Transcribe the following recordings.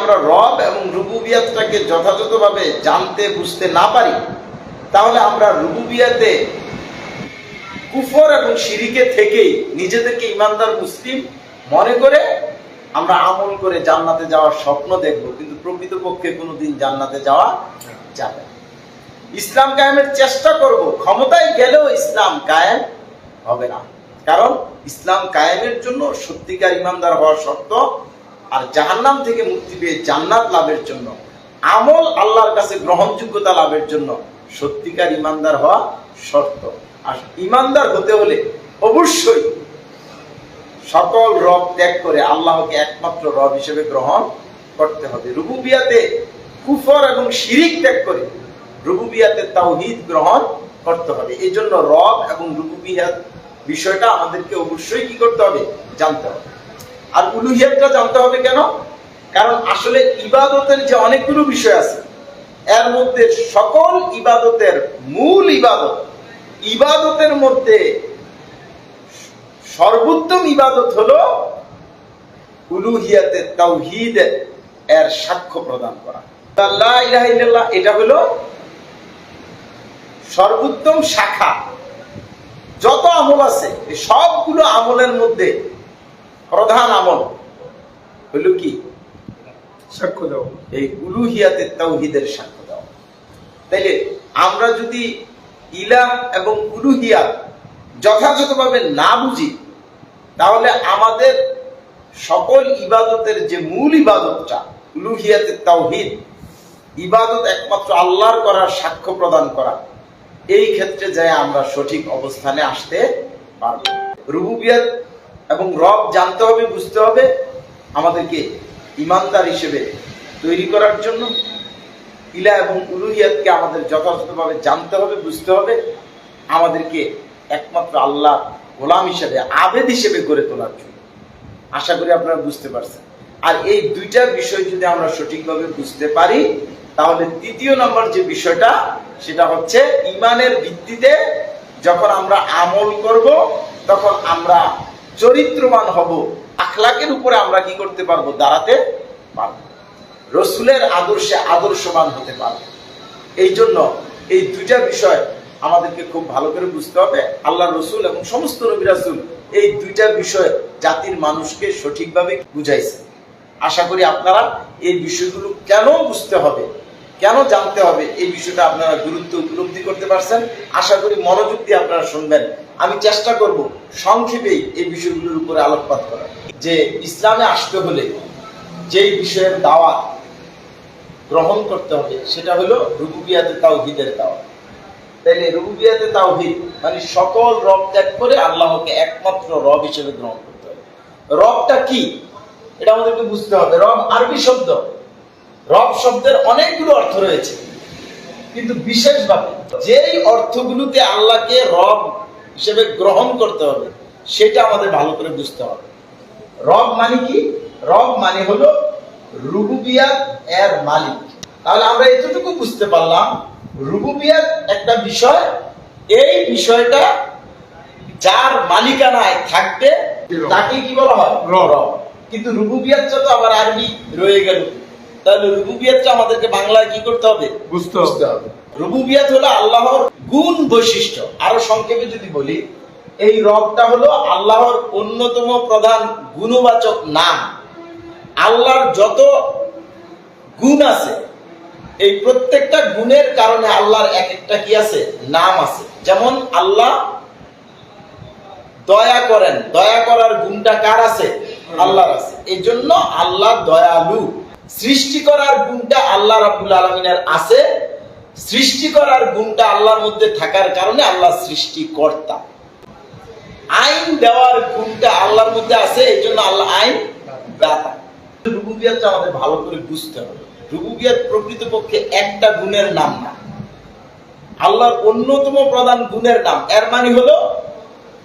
আমরা রব এবং রুবুবিয়াতটাকে যথাযথভাবে জানতে বুঝতে না পারি, তাহলে আমরা রুবুবিয়াতে কুফর এবং শিরিকে থেকেই নিজেদেরকে ইমানদার মুসলিম মনে করে আমরা আমল করে জান্নাতে যাওয়ার স্বপ্ন দেখব, কিন্তু প্রকৃতপক্ষে কোনোদিন জান্নাতে যাওয়া যাবে না। ইসলাম কায়েমের চেষ্টা করব, ক্ষমতায় গেলেও ইসলাম কায়েম হবে না, কারণ ইসলাম কায়েমের জন্য সত্যিকার ইমানদার হওয়া শর্ত, আর জাহান্নাম থেকে মুক্তি পেয়ে জান্নাত লাভের জন্য, আমল আল্লাহর কাছে গ্রহণযোগ্যতা লাভের জন্য সত্যিকার ইমানদার হওয়া শর্ত। আর ইমানদার হতে হলে অবশ্যই সকল রব ত্যাগ করে আল্লাহকে একমাত্র রব হিসেবে গ্রহণ করতে হবে। রুবুবিয়াতে কুফর এবং শিরিক ত্যাগ করে রুবুবিয়াতে তাওহীদ গ্রহণ করতে হবে। এই জন্য রব এবং রুবুবিয়াত বিষয়টা আমাদেরকে অবশ্যই কি করতে হবে? জানতে হবে। আর উলুহিয়াতটা জানতে হবে কেন? কারণ আসলে ইবাদতের যে অনেকগুলো বিষয় আছে, এর মধ্যে সকল ইবাদতের মূল ইবাদতের মধ্যে সর্বোত্তম ইবাদত হলো উলুহিয়াতে তাওহীদ এর সাক্ষ্য প্রদান করা। লা ইলাহা ইল্লাল্লাহ এটা হলো সর্বোত্তম শাখা। যত আমল আছে সবগুলো আমলের মধ্যে প্রধান আমল হলো কি? সাক্ষ্য দাও, এই উলুহিয়াতে তাওহীদের সাক্ষ্য দাও। তাইলে আমরা যদি ইলাহ এবং উলুহিয়াত যথাযথভাবে না বুঝি, তাহলে আমাদের সকল ইবাদতের যে মূল ইবাদতটা উলুহিয়াতে তাওহীদ, ইবাদত একমাত্র আল্লাহর করার সাক্ষ্য প্রদান করা, এই ক্ষেত্রে যায় আমরা সঠিক অবস্থানে আসতে পারব। রুবুবিয়াত এবং রব জানতে হবে, বুঝতে হবে, আমাদেরকে ইমানদার হিসেবে তৈরি করার জন্য ইলাহ এবং উলুহিয়াতকে আমাদের যথাযথভাবে জানতে হবে, বুঝতে হবে, আমাদেরকে একমাত্র আল্লাহ গোলাম হিসেবে, আবেদ হিসেবে গড়ে তোলার জন্য। আশা করি আপনারা বুঝতে পারছেন। আর এই দুইটা বিষয় যদি আমরা সঠিকভাবে বুঝতে পারি, তাহলে তৃতীয় নম্বর যে বিষয়টা, সেটা হচ্ছে ঈমানের ভিত্তিতে যখন আমরা আমল করব, তখন আমরা চরিত্রবান হব, আখলাকের উপরে আমরা কি করতে পারবো? দাঁড়াতে পারবো, রসুলের আদর্শে আদর্শবান হতে পারবো। এই জন্য এই দুইটা বিষয় আমাদেরকে খুব ভালো করে বুঝতে হবে। আল্লাহ রসুল এবং সমস্ত নবী রাসূল এই দুইটা বিষয় জাতির মানুষকে সঠিকভাবে বুঝাইছে। আশা করি আপনারা এই বিষয়গুলো কেন বুঝতে হবে, কেন জানতে হবে, এই বিষয়টা আপনারা গুরুত্ব উপলব্ধি করতে পারছেন। আশা করি মনোযোগ দিয়ে আপনারা শুনবেন। আমি চেষ্টা করব সংক্ষেপেই এই বিষয়গুলোর উপরে আলোকপাত করার। যে ইসলামে আসতে হলে যেই বিষয়ের দাওয়াত গ্রহণ করতে হবে, সেটা হলো রুবুবিয়াতে তাওহীদের দাওয়াত। তাইলে রুবুবিয়াতে তাওহীদ মানে সকল রব ত্যাগ করে আল্লাহকে একমাত্র রব হিসেবে গ্রহণ করতে হবে। রবটা কি এটা আমাদেরকে বুঝতে হবে। রব আরবি শব্দ। রব শব্দের অনেকগুলো অর্থ রয়েছে, কিন্তু বিশেষভাবে যেই অর্থগুলোতে আল্লাহকে রব হিসেবে গ্রহণ করতে হবে, সেটা আমাদের ভালো করে বুঝতে হবে। রব মানে কি? রব মানে হলো রুবুবিয়াত এর মালিক। তাহলে আমরা এতটুকু বুঝতে পারলাম, রুবুবিয়াত একটা বিষয়, এই বিষয়টা যার মালিকানায় থাকতে তাকে কি বলা হয়? রব। কিন্তু রুবুবিয়াতটা তো আবার আরবি রয়ে গেল, তাহলে রুবুবিয়াতটা আমাদেরকে বাংলায় কি করতে হবে? বুঝতে হবে। রুবুবিয়াত হলো আল্লাহর গুণ বৈশিষ্ট্য। আরো সংক্ষেপে যদি বলি, এই রবটা হলো আল্লাহর অন্যতম প্রধান গুণবাচক নাম। আল্লাহর যত গুণ আছে, এই প্রত্যেকটা গুণের কারণে আল্লাহর এক একটা কি আছে? নাম আছে। যেমন আল্লাহ দয়া করেন, দয়া করার গুণটা কার আছে? আল্লাহর আছে। এই জন্য আল্লাহ দয়ালু। সৃষ্টি করার গুণটা আল্লাহ রাব্বুল আলামিনের আছে। সৃষ্টি করার গুণটা আল্লাহর মধ্যে থাকার কারণে আল্লাহ সৃষ্টিকর্তা। আইন দেওয়ার গুণটা আল্লাহর মধ্যে আছে, এই জন্য আল্লাহ আইন দাতা। রুবুবিয়াতটা আমাদের ভালো করে বুঝতে হবে। রুবুবিয়াত প্রকৃতপক্ষে একটা গুণের নাম না, আল্লাহর অন্যতম প্রধান গুণের নাম। এর মানে হলো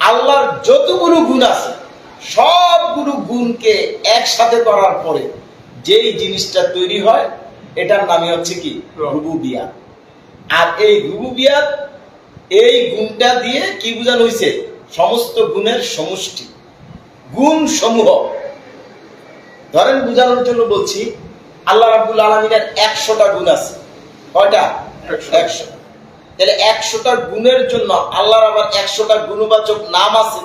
আল্লাহর যতগুলো গুণ আছে, সবগুলো গুণকে একসাথে করার পরে যেই জিনিসটা তৈরি হয়, এটার নামই হচ্ছে কি? রুবুবিয়াত। আর এই রুবুবিয়াত, এই গুণটা দিয়ে কি বোঝানো হয়েছে? সমস্ত গুণের সমষ্টি, গুণ সমূহ। ধরেন বোঝানোর জন্য বলছি, আল্লাহ রাব্বুল আলামিনের 100টা গুণ আছে। কয়টা? 100। তাহলে 100টা গুণের জন্য আল্লাহর আবার 100টা গুণবাচক নাম আছে।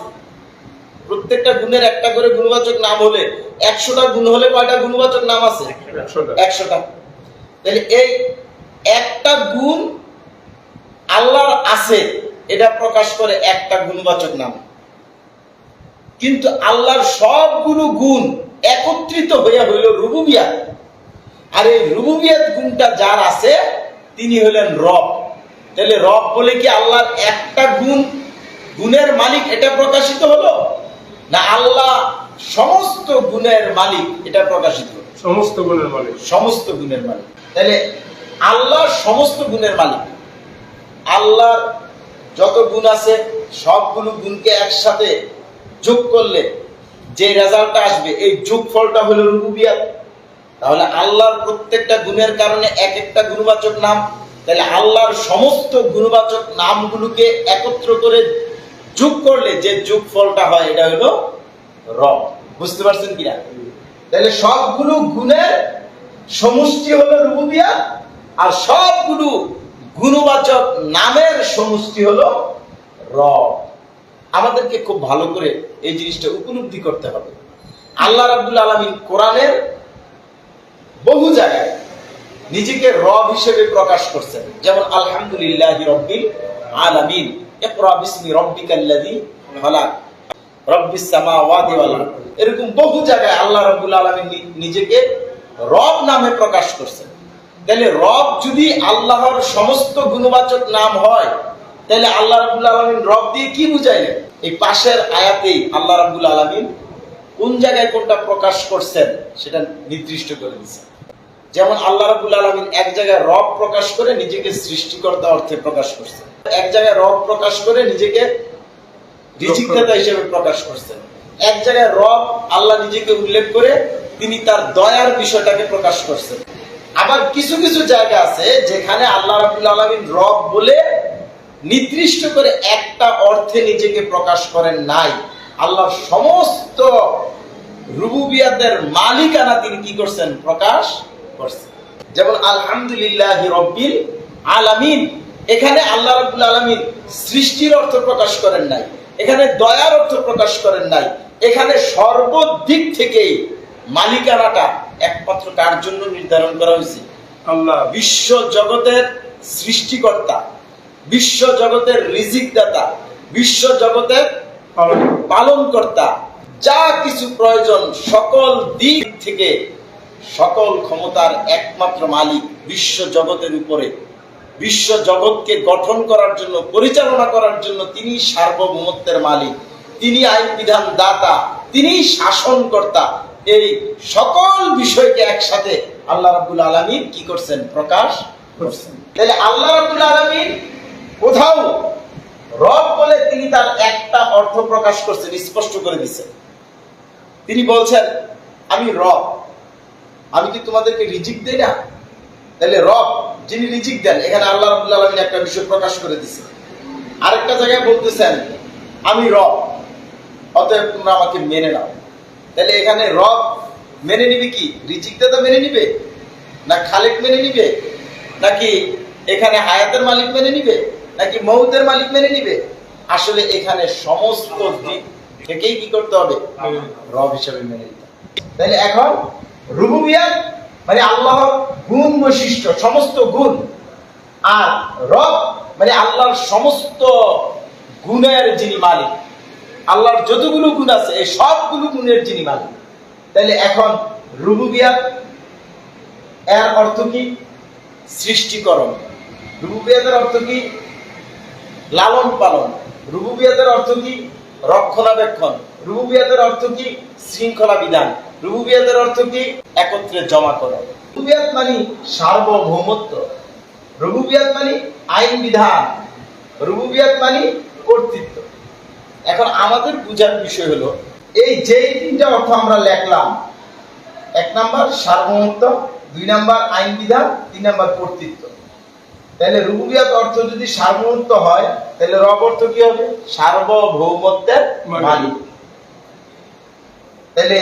প্রত্যেকটা গুণের একটা করে গুণবাচক নাম হলে 100টা গুণ হলে কয়টা গুণবাচক নাম আছে? 100টা। তাহলে এই একটা গুণ আল্লাহর আছে, এটা প্রকাশ করে একটা গুণবাচক নাম। কিন্তু আল্লাহর সবগুলো গুণ একত্রিত হইয়া হইল রুবুবিয়াত। আর এই রুবুবিয়াত গুণটা যার আছে তিনি হলেন রব। তাহলে রব বলে কি আল্লাহর একটা গুণের মালিক এটা প্রকাশিত হলো, না আল্লাহ সমস্ত গুণের মালিক এটা প্রকাশিত হলো? সমস্ত গুণের মালিক। সমস্ত গুণের মালিক। তাহলে আল্লাহ সমস্ত গুণের মালিক। আল্লাহর যত গুণ আছে সবগুলো গুণকে একসাথে যোগ করলে যে রেজাল্টটা আসবে এই যোগফলটা হলো রুবুবিয়াত। তাহলে আল্লাহর প্রত্যেকটা গুণের কারণে এক একটা গুণবাচক নাম। তাহলে আল্লাহর সমস্ত গুণবাচক নামগুলোকে একত্র করে যোগ করলে যে যোগফলটা হয় এটা হলো রব। বুঝতে পারছেন কিনা? তাহলে সবগুলো গুণের সমষ্টি হলো রুবুবিয়াত, আর সবগুলো গুণবাচক নামের সমষ্টি হলো রব। আমাদেরকে খুব ভালো করে এই জিনিসটা উপলব্ধি করতে হবে। আল্লাহ রাব্বুল আলামিন কোরআনের বহু জায়গায় নিজেকে রব হিসেবে প্রকাশ করছেন। যেমন আলহামদুলিল্লাহি রাব্বিল আলামিন, ইকরা বিসমি রাব্বিকাল্লাযী খালাক, রব্বিস সামাওয়াতি ওয়াল আরদ। এরকম বহু জায়গায় আল্লাহ রাব্বুল আলামিন নিজেকে রব নামে প্রকাশ করছেন। তাহলে রব যদি আল্লাহর সমস্ত গুণবাচক নাম হয়, তাহলে আল্লাহ রাব্বুল আলামিন রব দিয়ে কি বুঝাইলেন? এই পাশের আয়াতেই আল্লাহ রাব্বুল আলামিন কোন জায়গায় কোনটা প্রকাশ করছেন সেটা নির্দিষ্ট করে দিয়েছেন। যেমন আল্লাহ রাব্বুল আলামিন এক জায়গায় রব প্রকাশ করে নিজেকে সৃষ্টিকর্তা অর্থে প্রকাশ করছেন, এক জায়গায় রব প্রকাশ করে নিজেকে রিজিকদাতা হিসেবে প্রকাশ করছেন, এক জায়গায় রব আল্লাহ নিজেকে উল্লেখ করে তিনি তার দয়ার বিষয়টাকে প্রকাশ করছেন। আবার কিছু কিছু জায়গা আছে যেখানে আল্লাহ রাব্বুল আলামিন রব বলে নির্দিষ্ট করে একটা অর্থে নিজেকে প্রকাশ করেন নাই। আল্লাহর সমস্ত রুবুবিয়াতের মালিকানা তিনি কি করছেন? প্রকাশ করছেন। যেমন আলহামদুলিল্লাহি রাব্বিল আলামিন, এখানে আল্লাহ রাব্বুল আলামিন সৃষ্টির অর্থ প্রকাশ করেন নাই, এখানে দয়ার অর্থ প্রকাশ করেন নাই, এখানে সর্বদিক থেকেই মালিকানাটা একমাত্র কার জন্য নির্ধারণ করা হয়েছে? আল্লাহ। বিশ্ব জগতের সৃষ্টিকর্তা, বিশ্ব জগতের রিজিকদাতা, বিশ্ব জগতের পালনকর্তা, যা কিছু প্রয়োজন সকল দিক থেকে সকল ক্ষমতার একমাত্র মালিক বিশ্ব জগতের উপরে। বিশ্ব জগৎকে গঠন করার জন্য, পরিচালনা করার জন্য তিনি সার্বভৌমত্বের মালিক, তিনি আইন বিধান দাতা, তিনি শাসনকর্তা। এই সকল বিষয়কে একসাথে আল্লাহ রাব্বুল আলামিন কি করছেন? প্রকাশ করছেন। তাহলে আল্লাহ রাব্বুল আলামিন কোথাও রব বলে তিনি তার একটা অর্থ প্রকাশ করছেন, স্পষ্ট করে দিচ্ছেন। তিনি বলছেন আমি রব, আমি কি তোমাদেরকে রিজিক দেই না? তাহলে রব যিনি রিজিক দেন, এখানে আল্লাহ রাব্বুল আলামিন একটা বিষয় প্রকাশ করে দিচ্ছেন। আরেকটা জায়গায় বলতেছেন আমি রব, অতএব তোমরা আমাকে মেনে নাও। তাহলে এখানে রব মেনে নিবে কি? রিজিক দাতা মেনে নিবে, না খালেক মেনে নিবে, নাকি এখানে হায়াতের মালিক মেনে নিবে, নাকি মউতের মালিক মেনে নিবে? আসলে এখানে সমস্ত দিক থেকেই কি করতে হবে? রব হিসেবে মেনে নিতে হবে। তাহলে এখন রুবুবিয়াত মানে আল্লাহর গুণ বৈশিষ্ট্য, সমস্ত গুণ, আর রব মানে আল্লাহর সমস্ত গুণের যিনি মালিক, আল্লাহর যতগুলো গুণ আছে এই সবগুলো গুণের যিনি মালিক। তাহলে এখন রুবুবিয়াত এর অর্থ কি? সৃষ্টিকরণ। রুবুবিয়াতের অর্থ কি? লালন পালন। রুবুবিয়াতের অর্থ কি? রক্ষণাবেক্ষণ। রুবুবিয়াতের অর্থ কি? শৃঙ্খলা বিধান। রুবুবিয়াতের অর্থ কি? একত্রে জমা করা। রুবুবিয়াত মানে সার্বভৌমত্ব। রুবুবিয়াত মানে আইন বিধান। রুবুবিয়াত মানে কর্তৃত্ব। এখন আমাদের বুঝার বিষয় হলো এই যেই তিনটা অর্থ আমরা লেখলাম, এক নাম্বার সার্বভৌমত্ব, দুই নাম্বার আইন বিধান, তিন নাম্বার কর্তৃত্ব। তাহলে রুবুবিয়াত অর্থ যদি সার্বভৌমত্ব হয়, তাহলে রব অর্থ কি হবে? সার্বভৌমত্বের মালিক। তাহলে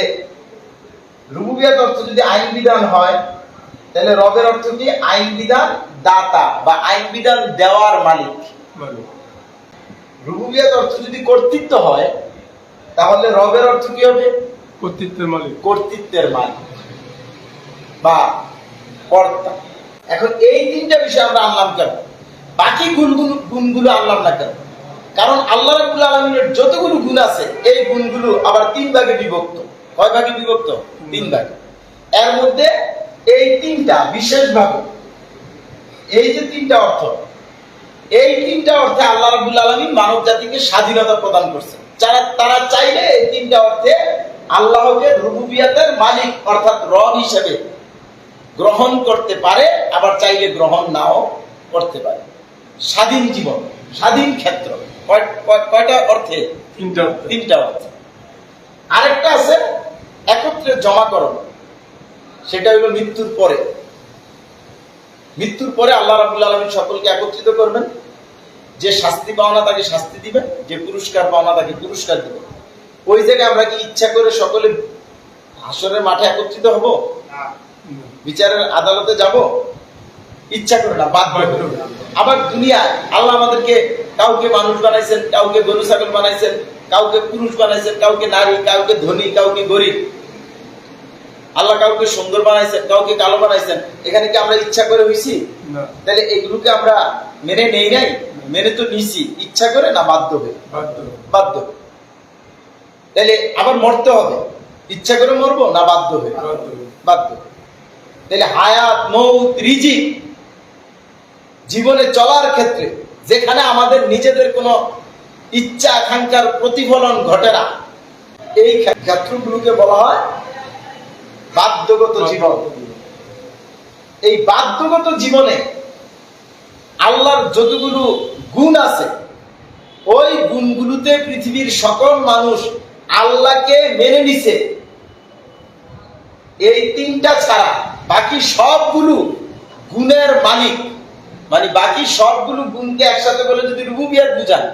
রুবুবিয়াত অর্থ যদি আইন বিধান হয়, তাহলে রবের অর্থ কি? আইন বিধান দাতা বা আইন বিধান দেওয়ার মালিক। মালিক। রুবুবিয়াত অর্থ যদি কর্তৃত্ব হয়, তাহলে রবের অর্থ কি হবে? কর্তৃত্বের মালিক। কর্তৃত্বের মালিক বা কর্তা। এখন এই তিনটা বিষয় আমরা আনলাম কেন? বাকি গুণগুলো আনলাম না কেন? কারণ আল্লাহ রাব্বুল আলামিনের যতগুলো গুণ আছে, এই গুণগুলো আবার তিন ভাগে বিভক্ত। কয় ভাগে বিভক্ত? তিন ভাগে। এর মধ্যে এই তিনটা বিশেষ ভাগ, এই যে তিনটা অর্থ, এই তিনটা অর্থে আল্লাহ রাব্বুল আলামিন মানব জাতিকে স্বাধীনতা প্রদান করছেন। তারা চাইলে এই তিনটা অর্থে আল্লাহকে রুবুবিয়াতের মালিক অর্থাৎ রব হিসেবে গ্রহণ করতে পারে, আবার চাইলে গ্রহণ নাও করতে পারে। স্বাধীন জীবন, স্বাধীন ক্ষেত্র, কয়টা অর্থে? তিনটা অর্থে। আরেকটা আছে একত্রে জমাকরণ, সেটা হলো মৃত্যুর পরে। মৃত্যুর পরে আল্লাহ রাব্বুল আলামিন সকলকে একত্রিত করবেন। যে শাস্তি পাওনা তাকে শাস্তি দিবেন, যে পুরস্কার পাওনা তাকে পুরস্কার দিবেন। ওই জায়গায় আমরা কি ইচ্ছা করে সকলে হাসরের মাঠে একত্রিত হব? বিচারের আদালতে যাব? ইচ্ছা করে না, বাধ্য করে। আবার দুনিয়ায় আল্লাহ আমাদেরকে কাউকে মানুষ বানাইছেন, কাউকে গরু ছাগল বানাইছেন, কাউকে পুরুষ বানাইছেন, কাউকে নারী, কাউকে ধনী, কাউকে গরিব। আল্লাহ কাউকে সুন্দর বানাইছেন, কাউকে কালো বানাইছেন। এখানে কি আমরা ইচ্ছা করে হইছি? তাহলে এগুলোকে আমরা মেনে নেই নাই? মেনে তো নিছি। ইচ্ছা করে না বাধ্য হয়ে? বাধ্য। তাহলে আবার মরতে হবে, ইচ্ছা করে মরবো না বাধ্য হয়ে? বাধ্য। তাহলে হায়াত, মৌত, রিজিক, জীবনে চলার ক্ষেত্রে যেখানে আমাদের নিজেদের কোনো ইচ্ছা আকাঙ্ক্ষার প্রতিফলন ঘটে না, এই ক্ষেত্রগুলোকে বলা হয় বাধ্যগত জীবন। এই বাধ্যগত জীবনে আল্লাহর যতগুলো গুণ আছে, ওই গুণগুলোতে পৃথিবীর সকল মানুষ আল্লাহকে মেনে নিছে। এই তিনটা ছাড়া বাকি সবগুলো গুণের মালিক, মানে বাকি সবগুলো গুণকে একসাথে বলে যদি রুবুবিয়াত বুঝান,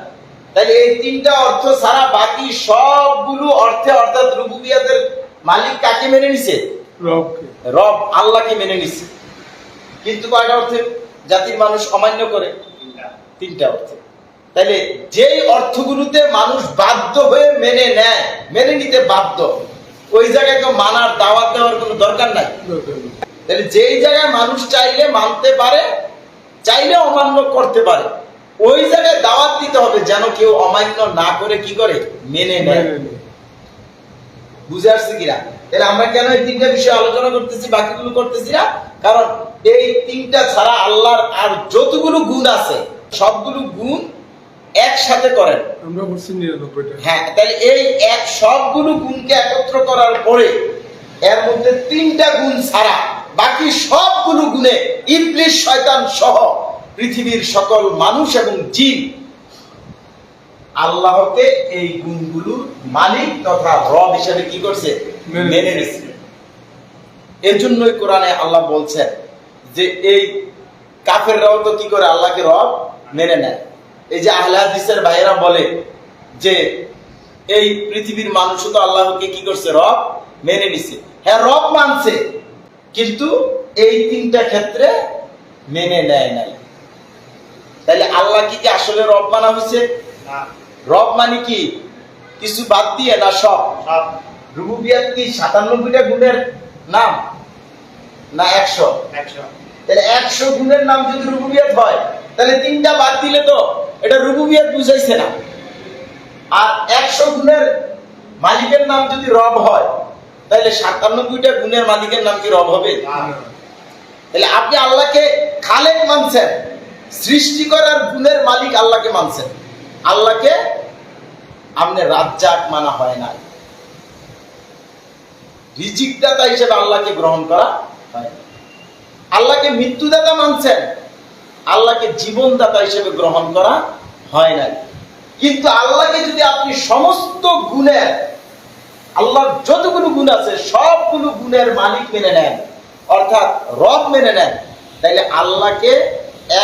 তাহলে এই তিনটা অর্থ ছাড়া বাকি সবগুলো অর্থে অর্থাৎ রুবুবিয়াতের মালিক কাকে মেনে নিছে? রব আল্লাহকে মেনে নিছে। কিন্তু কয়টা অর্থে জাতির মানুষ অমান্য করে? তিনটা অর্থে। তাহলে যেই অর্থগুলোতে মানুষ বাধ্য হয়ে মেনে নেয়, মেনে নিতে বাধ্য, ওই জায়গায় তো মানার দাওয়াত দেওয়ার কোনো দরকার নাই। তাহলে যেই জায়গায় মানুষ চাইলে মানতে পারে, চাইলে অমান্য করতে পারে, ওই জায়গায় দাওয়াত দিতে হবে যেন কেউ অমান্য না করে কি করে? মেনে নেয়। বুঝে আসছে কিনা? তাহলে আমরা কেন এই তিনটা বিষয় আলোচনা করতেছি, বাকিগুলো করতেছি না? কারণ এই তিনটা ছাড়া আল্লাহর আর যতগুলো গুণ আছে সবগুলো গুণ একসাথে করেন। আমরা বলছি 99টা। হ্যাঁ, তাহলে এই সবগুলো গুণকে একত্র করার পরে এর মধ্যে তিনটা গুণ ছাড়া বাকি সবগুলো গুণে ইবলিস শয়তান সহ পৃথিবীর সকল মানুষ এবং জিন আল্লাহকে এই গুণগুলোর মালিক তথা রব হিসেবে কি করছে? মেনে নিছে। এর জন্যই কোরআনে আল্লাহ বলছেন যে এই কাফেররাও তো কি করে? আল্লাহকে রব মেনে নেয়। এই যে আহলে হাদিসের ভাইয়েরা বলে যে এই পৃথিবীর মানুষও তো আল্লাহকে কি করছে? রব মেনে নিছে। হ্যাঁ, রব মানছে, কিন্তু এই তিনটা ক্ষেত্রে মেনে নেয় নাই। তাহলে আল্লাহ কি আসলে রব মানা হয়েছে? রব মানে কি কিছু বাদ দিয়ে না সব? রুবুবিয়াত কি 97টা গুণের নাম না 100? তাহলে 100 গুণের নাম যদি রুবুবিয়াত হয়, তাহলে তিনটা বাদ দিলে তো এটা রুবুবিয়াত বুঝাইছে না। আর 100 গুণের মালিকের নাম যদি রব হয়, তাহলে 97টা গুণের মালিকের নাম কি রব হবে? তাহলে আপনি আল্লাহকে খালেক মানছেন, সৃষ্টি করার গুণের মালিক আল্লাহকে মানছেন, আল্লাহকে আপনি রাজ্জাক মানা হয় না। রিজিক দাতা হিসেবে আল্লাহকে গ্রহণ করা হয় না। আল্লাহকে মৃত্যুদাতা মানছেন, আল্লাহকে জীবনদাতা হিসেবে গ্রহণ করা হয় না। কিন্তু আল্লাহকে যদি আপনি সমস্ত গুণের, আল্লাহর যতগুলো গুণ আছে সবগুলো গুণের মালিক মেনে নেন, অর্থাৎ রব মেনে নেন, তাইলে আল্লাহকে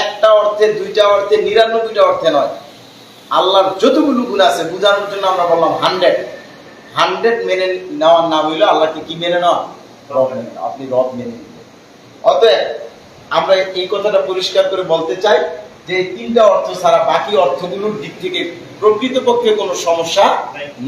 একটা অর্থে, দুইটা অর্থে, 99টা অর্থে নয়, আল্লাহর যতগুলো গুণ আছে বোঝানোর জন্য আমরা বললাম 100 মেনে নেওয়ার নাম হইলো আল্লাহকে কি মেনে নেওয়া? রব মেনে নেওয়া। আপনি রব মেনে নিলেন। অতএব আমরা এই কথাটা পরিষ্কার করে বলতে চাই যে এই তিনটা অর্থ ছাড়া বাকি অর্থগুলোর দিক থেকে প্রকৃতপক্ষে কোনো সমস্যা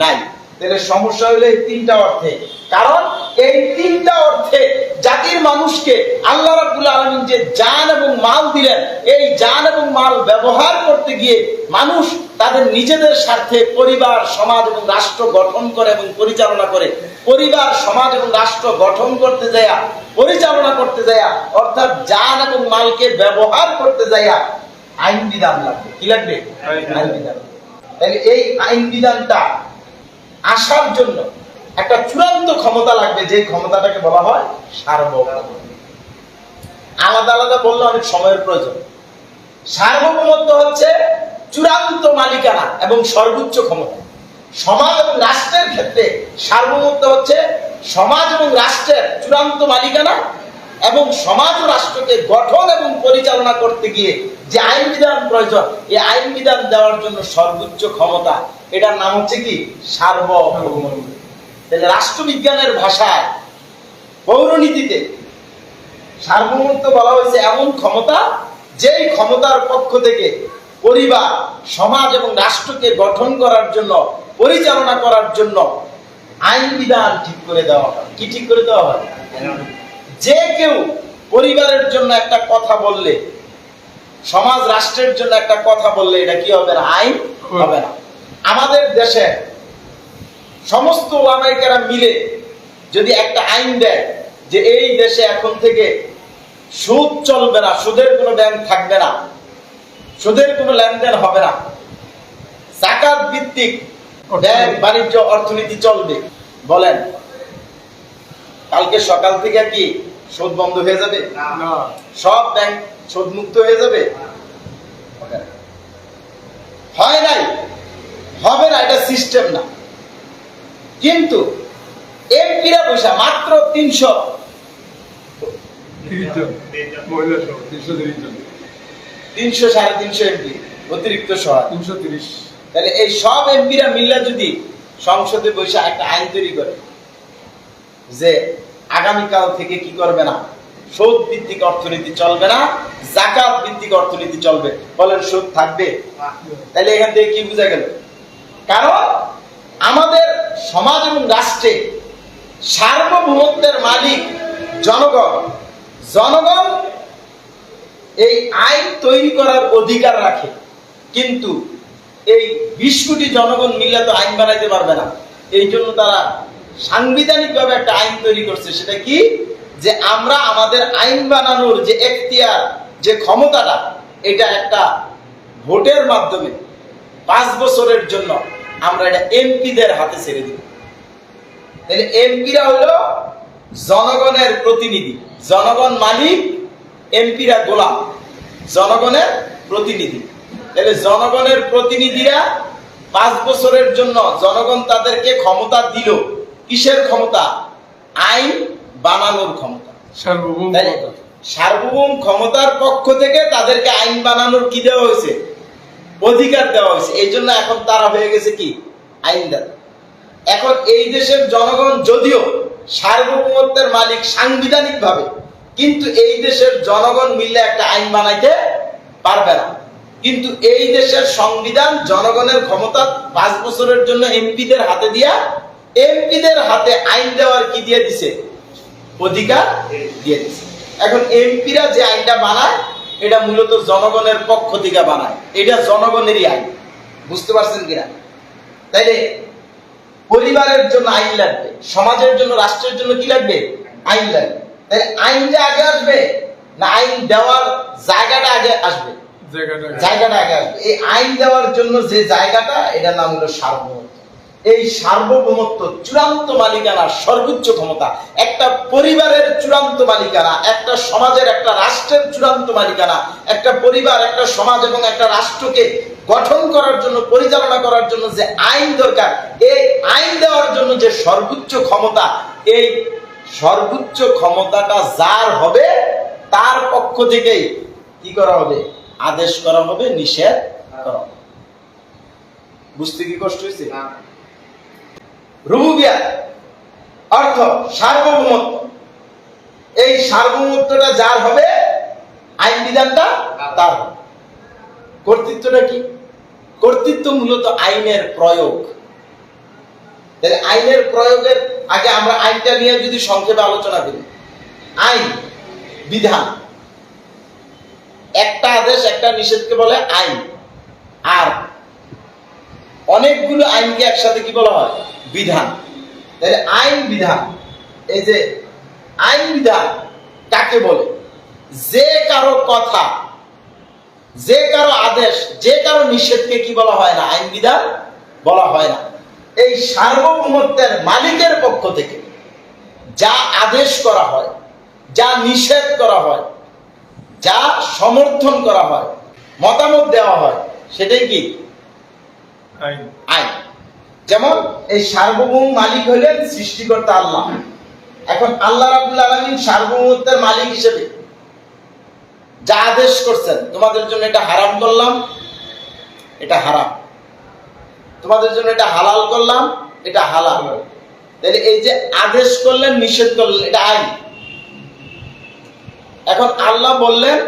নাই। তাহলে সমস্যা হলো এই তিনটা অর্থে, কারণ এই তিনটা অর্থে জাতির মানুষকে আল্লাহ রাব্বুল আলামিন যে জান এবং মাল দিলেন, এই জান এবং মাল ব্যবহার করতে গিয়ে মানুষ তাদের নিজেদের স্বার্থে পরিবার, সমাজ এবং রাষ্ট্র গঠন করে এবং পরিচালনা করে। পরিবার, সমাজ এবং রাষ্ট্র গঠন করতে যায়া, পরিচালনা করতে যায়া, অর্থাৎ জান এবং মালকে ব্যবহার করতে যায়া আইন বিধান লাগবে। কি লাগবে? আইন বিধান। তাহলে এই আইন বিধানটা আসার জন্য একটা চূড়ান্ত ক্ষমতা লাগবে, যে ক্ষমতাটাকে বলা হয় সার্বভৌমত্ব। আলাদা আলাদা বললে অনেক সময়ের প্রয়োজন। সার্বভৌমত্ব হচ্ছে চূড়ান্ত মালিকানা এবং সর্বোচ্চ ক্ষমতা। সমাজ এবং রাষ্ট্রের ক্ষেত্রে সার্বভৌমত্ব হচ্ছে সমাজ এবং রাষ্ট্রের চূড়ান্ত মালিকানা, এবং সমাজ ও রাষ্ট্রকে গঠন এবং পরিচালনা করতে গিয়ে যে আইন বিধান প্রয়োজন, এই আইন বিধান দেওয়ার জন্য সর্বোচ্চ ক্ষমতা, এটার নাম হচ্ছে কি? সার্বভৌমত্ব। তাহলে রাষ্ট্রবিজ্ঞানের ভাষায়, পৌরনীতিতে সার্বভৌমত্ব বলা হয়েছে এমন ক্ষমতা, যেই ক্ষমতার পক্ষ থেকে পরিবার, সমাজ এবং রাষ্ট্রকে গঠন করার জন্য, পরিচালনা করার জন্য আইন বিধান ঠিক করে দেওয়া হয়। কি ঠিক করে দেওয়া হয়? যে কেউ পরিবারের জন্য একটা কথা বললে, সমাজ রাষ্ট্রের জন্য একটা কথা বললে, এটা কি হবে না? আইন হবে না। আমাদের দেশে সমস্ত ওলামায়ে কেরাম মিলে যদি একটা আইন দেয় যে এই দেশে এখন থেকে সুদ চলবে না, সুদের কোনো ব্যাংক থাকবে না, সুদের কোনো লেনদেন হবে না, যাকাত ভিত্তিক ব্যাংক বাণিজ্য অর্থনীতি চলবে, বলেন কালকে সকাল থেকে কি সুদ বন্ধ হয়ে যাবে? না। সব ব্যাংক সুদ মুক্ত হয়ে যাবে? হয় নাই, হবে না, এটা সিস্টেম না। কিন্তু এমপিরা পয়সা মাত্র 330 জন মহিলা সহ 330 জন, 300 350 এমপি অতিরিক্ত সহ 330। তাহলে এই সব এমপিরা মিল্লা যদি সংসদে বসে একটা আইন তৈরি করে যে আগামীকাল থেকে কি করবে না, সুদ ভিত্তিক অর্থনীতি চলবে না, যাকাত ভিত্তিক অর্থনীতি চলবে, বলেন সুদ থাকবে? তাহলে এখান থেকে কি বোঝা গেল? কারণ আমাদের সমাজ এবং রাষ্ট্রে সার্বভৌমত্বের মালিক জনগণ। জনগণ এই আইন তৈরি করার অধিকার রাখে, কিন্তু এই 20 কোটি জনগণ মিলে তো আইন বানাইতে পারবে না। এই জন্য তারা সাংবিধানিক ভাবে একটা আইন তৈরি করছে। সেটা কি? যে আমরা আমাদের আইন বানানোর যে এখতিয়ার, যে ক্ষমতাটা, এটা একটা ভোটের মাধ্যমে 5 বছরের জন্য আমরা এটা এমপিদের হাতে ছেড়ে দিব। তাহলে এমপিরা হলো জনগণের প্রতিনিধি, জনগণ মালিক, এমপিরা গোলাম, জনগণের প্রতিনিধি। তাহলে জনগণের প্রতিনিধিরা 5 বছরের জন্য জনগণ তাদেরকে ক্ষমতা দিল। কিসের ক্ষমতা? আইন বানানোর ক্ষমতা। সার্বভৌম ক্ষমতার পক্ষ থেকে তাদেরকে আইন বানানোর কি দেওয়া হয়েছে? অধিকার দেওয়া হয়েছে। এই জন্য এখন তারা হয়ে গেছে কি? আইনদাতা। এখন এই দেশের জনগণ যদিও সার্বভৌমত্বের মালিক সাংবিধানিক ভাবে, কিন্তু এই দেশের জনগণ মিলে একটা আইন বানাইতে পারবে না। কিন্তু এই দেশের সংবিধান জনগণের ক্ষমতা 5 বছরের জন্য এমপিদের হাতে দিয়া, এমপিদের হাতে আইন দেওয়ার কি দিয়ে দিছে? অধিকার দিয়ে দিছে। এখন এমপিরা যে আইনটা বানায়, এটা মূলত জনগণের পক্ষ থেকে বানায়, এটা জনগণেরই আইন। বুঝতে পারছেন কিনা? তাইলে পরিবারের জন্য আইন লাগবে, সমাজের জন্য, রাষ্ট্রের জন্য কি লাগবে? আইন লাগবে। তাই আইনটা আগে আসবে না আইন দেওয়ার জায়গাটা আগে আসবে? জায়গাটা আগে আসবে। এই আইন দেওয়ার জন্য যে জায়গাটা, এটার নাম হলো সার্বভৌমত্ব। এই সার্বভৌমত্ব চূড়ান্ত মালিকানা, সর্বোচ্চ ক্ষমতা। একটা পরিবারের চূড়ান্ত মালিকানা, একটা সমাজের, একটা রাষ্ট্রের চূড়ান্ত মালিকানা। একটা পরিবার, একটা সমাজ এবং একটা রাষ্ট্রকে গঠন করার জন্য, পরিচালনা করার জন্য যে আইন দরকার, এই আইন দেওয়ার জন্য যে সর্বোচ্চ ক্ষমতা, এই সর্বোচ্চ ক্ষমতাটা যার হবে, তার পক্ষ থেকেই কি করা হবে? আদেশ করা হবে, নিষেধ করা হবে। বুঝতে কি কষ্ট হয়েছে? রুবুবিয়াত অর্থ সার্বভৌমত্ব। এই সার্বভৌমত্বটা যার হবে, আইন বিধানটা তার হবে। কর্তৃত্বটা কি? কর্তৃত্ব মূলত আইনের প্রয়োগ। আইনের প্রয়োগের আগে আমরা আইনটা নিয়ে যদি সংক্ষেপে আলোচনা করি, আইন বিধান, একটা আদেশ একটা নিষেধকে বলে আইন, আর অনেকগুলো আইনকে একসাথে কি বলা হয়? বিধান। তাহলে আইন বিধান, এই যে আইন বিধান কাকে বলে? যে কারো কথা, যে কারো আদেশ, যে কারো নিষেধকে কি বলা হয় না? আইন বিধান বলা হয় না। এই সার্বভৌমত্বের মালিকের পক্ষ থেকে যা আদেশ করা হয়, যা নিষেধ করা হয়, যা সমর্থন করা হয়, মতামত দেওয়া হয়, সেটাই কি? আইন। আইন। যেমন এই সার্বভৌম মালিক হলেন সৃষ্টিকর্তা আল্লাহ। এখন আল্লাহ রাব্বুল আলামিন সার্বভৌমত্বের মালিক হিসেবে যা আদেশ করছেন, তোমাদের জন্য এটা হারাম করলাম, এটা হারাম, তোমাদের জন্য এটা হালাল করলাম, এটা হালাল। তাহলে এই যে আদেশ করলেন, নিষেধ করলেন, এটা আইন। এখন আল্লাহ বললেন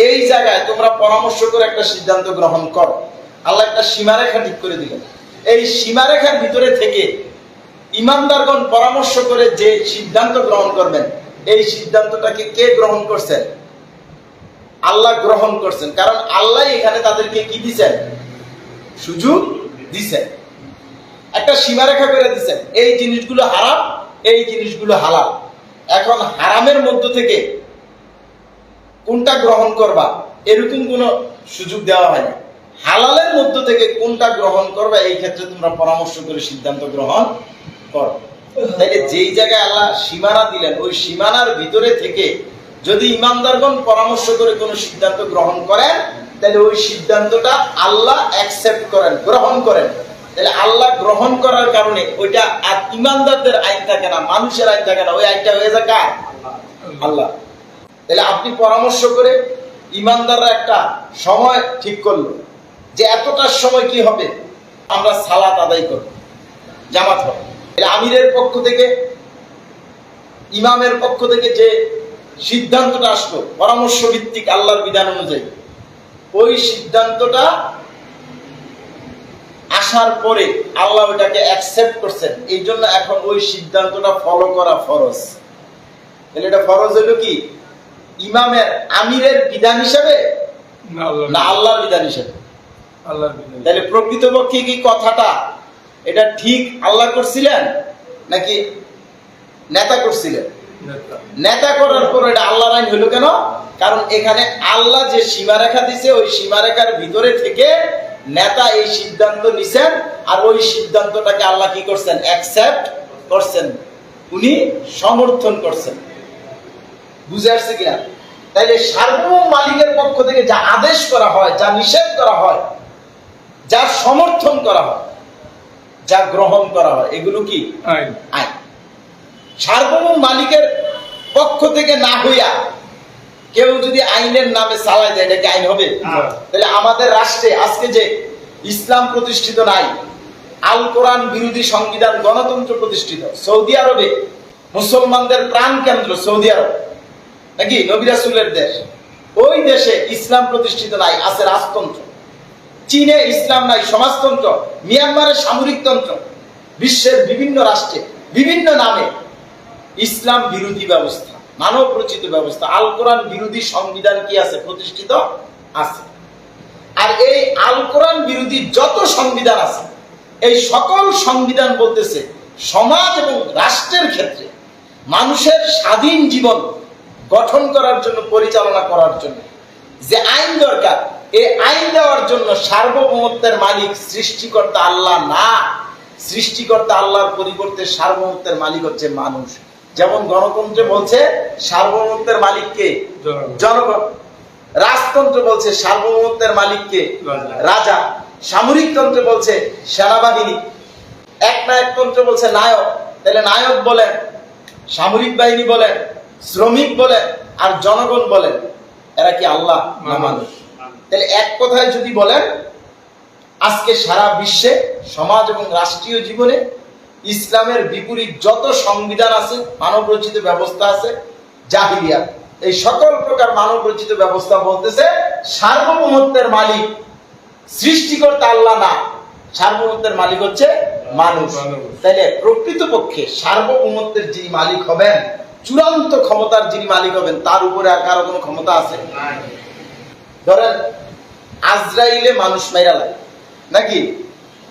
এই জায়গায় তোমরা পরামর্শ করে একটা সিদ্ধান্ত গ্রহণ করো। আল্লাহ একটা সীমারেখা ঠিক করে দিলেন। এই সীমারেখার ভিতরে থেকে ইমানদারগণ পরামর্শ করে যে সিদ্ধান্ত গ্রহণ করবেন, এই সিদ্ধান্তটাকে কে গ্রহণ করছেন? আল্লাহ গ্রহণ করছেন। কারণ আল্লাহ এখানে তাদেরকে কি দিচ্ছেন? সুযোগ দিচ্ছেন, একটা সীমারেখা করে দিচ্ছেন। এই জিনিসগুলো হারাম, এই জিনিসগুলো হালাল। এখন হারামের মধ্য থেকে কোনটা গ্রহণ করবা এরকম কোনো সুযোগ দেওয়া হয় না। হালালের মধ্য থেকে কোনটা গ্রহণ করবা এই ক্ষেত্রে তোমরা পরামর্শ করে সিদ্ধান্ত গ্রহণ করো। তাইলে যেই জায়গায় আল্লাহ সীমানা দিলেন, ওই সীমানার ভিতরে থেকে যদি ইমানদারগণ পরামর্শ করে কোনো সিদ্ধান্ত গ্রহণ করেন, তাহলে ওই সিদ্ধান্তটা আল্লাহ অ্যাকসেপ্ট করেন, গ্রহণ করেন। তাহলে আল্লাহ গ্রহণ করার কারণে ওইটা আর ইমানদারদের আইন থাকে না, মানুষের আইন থাকে না, ওই আইনটা হয়ে যায় কার? আল্লাহ। তাহলে আপনি পরামর্শ করে ইমানদাররা একটা সময় ঠিক করলো যে এতটার সময় কি হবে, আমরা সালাত আদায় করব, জামাত হবে। আমিরের পক্ষ থেকে, ইমামের পক্ষ থেকে যে সিদ্ধান্তটা আসলো পরামর্শ ভিত্তিক আল্লাহর বিধান অনুযায়ী, ওই সিদ্ধান্তটা আসার পরে আল্লাহ ওটাকে অ্যাকসেপ্ট করছেন। এই জন্য এখন ওই সিদ্ধান্তটা ফলো করা ফরজ। তাহলে এটা ফরজ হলো কি? ইমামের, আমিরের বিধান হিসেবে না আল্লাহর বিধান হিসেবে? আল্লাহর বিধান। তাহলে প্রকৃতপক্ষে কি কথাটা এটা ঠিক আল্লাহ করছিলেন নাকি নেতা করছিলেন? নেতা করার পর এটা আল্লাহর আইন হলো কেন? কারণ এখানে আল্লাহ যে সীমারেখা দিছে, ওই সীমারেখার ভিতরে থেকে নেতা এই সিদ্ধান্ত নিছেন, আর ওই সিদ্ধান্তটাকে আল্লাহ কি করছেন? অ্যাকসেপ্ট করছেন, উনি সমর্থন করছেন। বুঝে আসছে কিনা? তাইলে সার্বভৌম মালিকের পক্ষ থেকে যা আদেশ করা হয়, যা নিষেধ করা হয়, যা সমর্থন করা হয়, যা গ্রহণ করা হয়, এগুলো কি? আইন। আইন। সার্বভৌম মালিকের পক্ষ থেকে না হইয়া কেউ যদি আইনের নামে চালায় যায়, এটা কি আইন হবে? তাহলে আমাদের রাষ্ট্রে আজকে যে ইসলাম প্রতিষ্ঠিত নাই, আল কোরআন বিরোধী সংবিধান, গণতন্ত্র প্রতিষ্ঠিত, সৌদি আরবে মুসলমানদের প্রাণ কেন্দ্র সৌদি আরব, নাকি নবী রাসূলের দেশ, ওই দেশে ইসলাম প্রতিষ্ঠিত নাই, আছে রাজতন্ত্র। চীনে ইসলাম নাই, সমাজতন্ত্র। মিয়ানমারের সামরিকতন্ত্র। বিশ্বের বিভিন্ন রাষ্ট্রে বিভিন্ন নামে ইসলাম বিরোধী ব্যবস্থা, মানব রচিত ব্যবস্থা, আল কোরআন বিরোধী সংবিধান কি আছে? প্রতিষ্ঠিত আছে। আর এই আল কোরআন বিরোধী যত সংবিধান আছে, এই সকল সংবিধান বলতেছে সমাজ এবং রাষ্ট্রের ক্ষেত্রে মানুষের স্বাধীন জীবন গঠন করার জন্য, পরিচালনা করার জন্য যে আইন দরকার, এই আইন দেওয়ার জন্য সার্বভৌমত্বের মালিক সৃষ্টিকর্তা আল্লাহ না। সৃষ্টিকর্তা আল্লাহর পরিবর্তে সার্বভৌমত্বের মালিক হচ্ছে মানুষ। যেমন গণতন্ত্রে বলছে সার্বভৌমত্বের মালিককে জনগণ, রাজতন্ত্র বলছে সার্বভৌমত্বের মালিককে রাজা, সামরিকতন্ত্র বলছে সেনাবাহিনী, একনায়কতন্ত্র বলছে নায়ক। তাহলে নায়ক বলেন, সামরিক বাহিনী বলেন, শ্রমিক বলেন, আর জনগণ বলেন, এরা কি আল্লাহ না মানুষ? তাহলে এক কথায় যদি বলেন, আজকে সারা বিশ্বে সমাজ এবং রাষ্ট্রীয় জীবনে ইসলামের বিপরীত যত সংবিধান আছে, মানব রচিত ব্যবস্থা আছে, জাহিলিয়াত, এই সকল প্রকার মানব রচিত ব্যবস্থা বলতেছে সার্বভৌমত্বের মালিক সৃষ্টিকর্তা আল্লাহ না, সার্বভৌমত্বের মালিক হচ্ছে মানুষ। তাইলে প্রকৃতপক্ষে সার্বভৌমত্বের যিনি মালিক হবেন, চূড়ান্ত ক্ষমতার যিনি মালিক হবেন, তার উপরে আর কারো কোনো ক্ষমতা আছে? ধরেন আজরাইলে মানুষ মাইরা লাগে নাকি,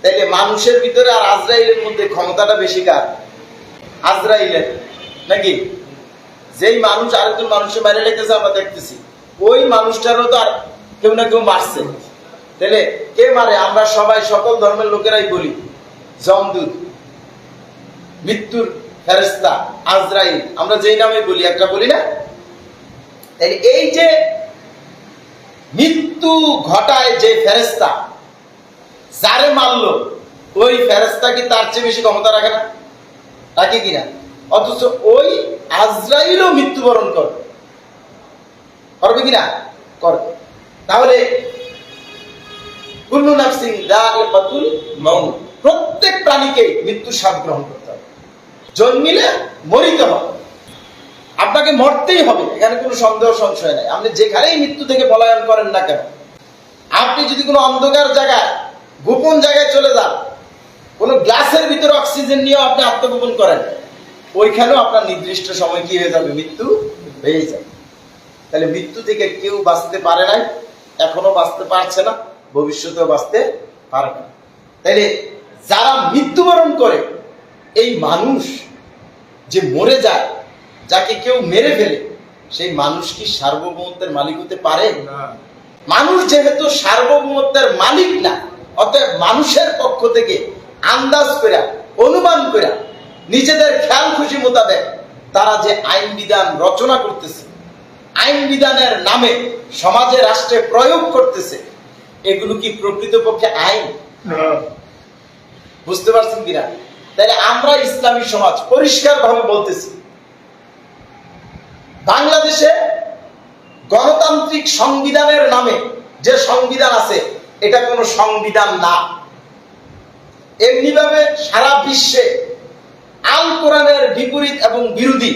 তাইলে মানুষের ভিতরে আর আজরাইলের মধ্যে ক্ষমতাটা বেশি কার? আজরাইলের নাকি? যেই মানুষ আরেকজন মানুষের মাইরা লেগেছে আমরা দেখতেছি, ওই মানুষটারও তো আর কেউ না কেউ মারছে। তাহলে কে মারে? আমরা সবাই সকল ধর্মের লোকেরাই বলি যমদূত, মৃত্যুর ফেরেশতা, আজরাইল, আমরা যেই নামে বলি একটা বলি না? তাহলে এই যে মৃত্যু ঘটায় যে ফেরেশতা, যারে মারলো ওই ফেরেশতা কি তার চেয়ে বেশি ক্ষমতা রাখে না? রাখে কিনা? অথচ ওই আজরাইলও মৃত্যুবরণ করবে কিনা? করবে। তাহলে কুল্লু নাফসিন যায়িকাতুল মাউত, প্রত্যেক প্রাণীকে মৃত্যুর স্বাদ গ্রহণ করতে হবে, জন্মিলে মরিতে হবে, আপনাকে মরতেই হবে, এখানে কোনো সন্দেহ সংশয় নাই। আপনি যেখানেই মৃত্যু থেকে পলায়ন করেন না কেন, আপনি যদি কোনো অন্ধকার জায়গায়, গোপন জায়গায় চলে যান, কোনো গ্লাসের ভিতরে অক্সিজেন নিয়েও আপনি আত্মগোপন করেন, ওইখানেও আপনার নির্দিষ্ট সময় কি হয়ে যাবে? মৃত্যু হয়ে যাবে। তাহলে মৃত্যু থেকে কেউ বাঁচতে পারে নাই, এখনো বাঁচতে পারছে না, ভবিষ্যতেও বাঁচতে পারবে না। তাইলে যারা মৃত্যুবরণ করে, এই মানুষ যে মরে যায়, যাকে কেউ মেরে ফেলে, সেই মানুষ কি সার্বভৌমত্বের মালিক হতে পারে? না। মানুষ যেহেতু সার্বভৌমত্বের মালিক না, অতএব মানুষের পক্ষ থেকে আন্দাজ করে, অনুমান করে, নিজেদের খেয়াল খুশি মোতাবেক তারা যে আইন বিধান রচনা করতেছে, আইন বিধানের নামে সমাজে রাষ্ট্রে প্রয়োগ করতেছে, এগুলো কি প্রকৃতপক্ষে আইন? বুঝতে পারছেন কিনা? তাহলে আমরা ইসলামী সমাজ পরিষ্কার ভাবে বলতেছি, বাংলাদেশে গণতান্ত্রিক সংবিধানের নামে যে সংবিধান আছে, এটা কোনো সংবিধান না। এমনি ভাবে সারা বিশ্বে আল কোরআনের বিপরীত এবং বিরোধী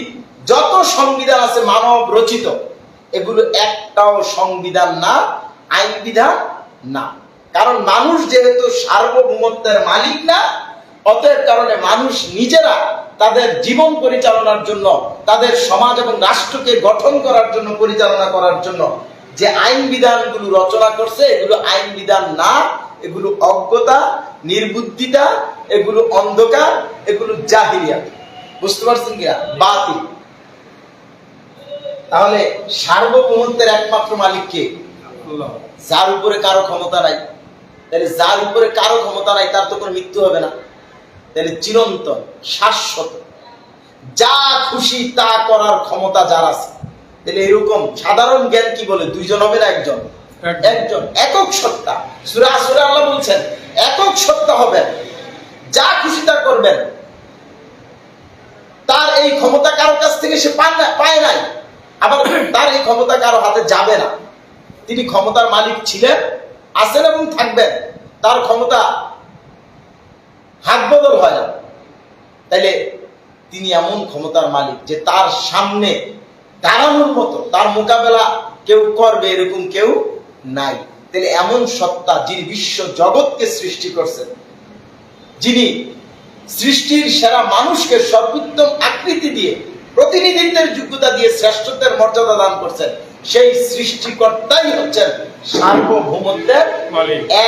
যত সংবিধান আছে মানব রচিত, এগুলো একটাও সংবিধান না, আইন বিধান না। কারণ মানুষ যেহেতু সার্বভৌমত্বের মালিক না, অতএব কারণে মানুষ নিজেরা তাদের জীবন পরিচালনার জন্য, তাদের সমাজ এবং রাষ্ট্রকে গঠন করার জন্য, পরিচালনা করার জন্য যে আইন বিধানগুলো রচনা করছে, এগুলো আইন বিধান না, এগুলো অজ্ঞতা, নির্বুদ্ধিতা, এগুলো অন্ধকার, এগুলো জাহিলিয়াত। বুঝতে পারছেন কিনা? বাতিল। তাহলে সার্বভৌমত্বের একমাত্র মালিক কে? আল্লাহ। যার উপরে কারো ক্ষমতা নাই। তাহলে যার উপরে কারো ক্ষমতা নাই, তার তো কোনো মৃত্যু হবে না। তাহলে চিরন্তন, শাশ্বত, যা খুশি তা করার ক্ষমতা যার আছে। তাহলে এরকম সাধারণ জ্ঞান কি বলে? দুইজন হবে না একজন? একজন, একক সত্তা। সূরা আসরে আল্লাহ বলছেন একক সত্তা হবেন, যা খুশি তা করবেন। তার এই ক্ষমতা কারো কাছ থেকে সে পায় নাই, আবার তার এই ক্ষমতা কারো হাতে যাবে না। তিনি ক্ষমতার মালিক ছিলেন, আছেন এবং থাকবেন। তার ক্ষমতা হাত বদল হয় না। তাইলে তিনি এমন ক্ষমতার মালিক যে তার সামনে দাঁড়ানোর মতো, তার মোকাবেলা কেউ করবে এরকম কেউ নাই। তাহলে এমন সত্তা যিনি বিশ্ব জগৎকে সৃষ্টি করছেন, যিনি সৃষ্টির সেরা মানুষকে সর্বোত্তম আকৃতি দিয়ে, প্রতিনিধিত্বের যোগ্যতা দিয়ে শ্রেষ্ঠত্বের মর্যাদা দান করছেন, সেই সৃষ্টিকর্তাই হচ্ছেন সার্বভৌমত্বের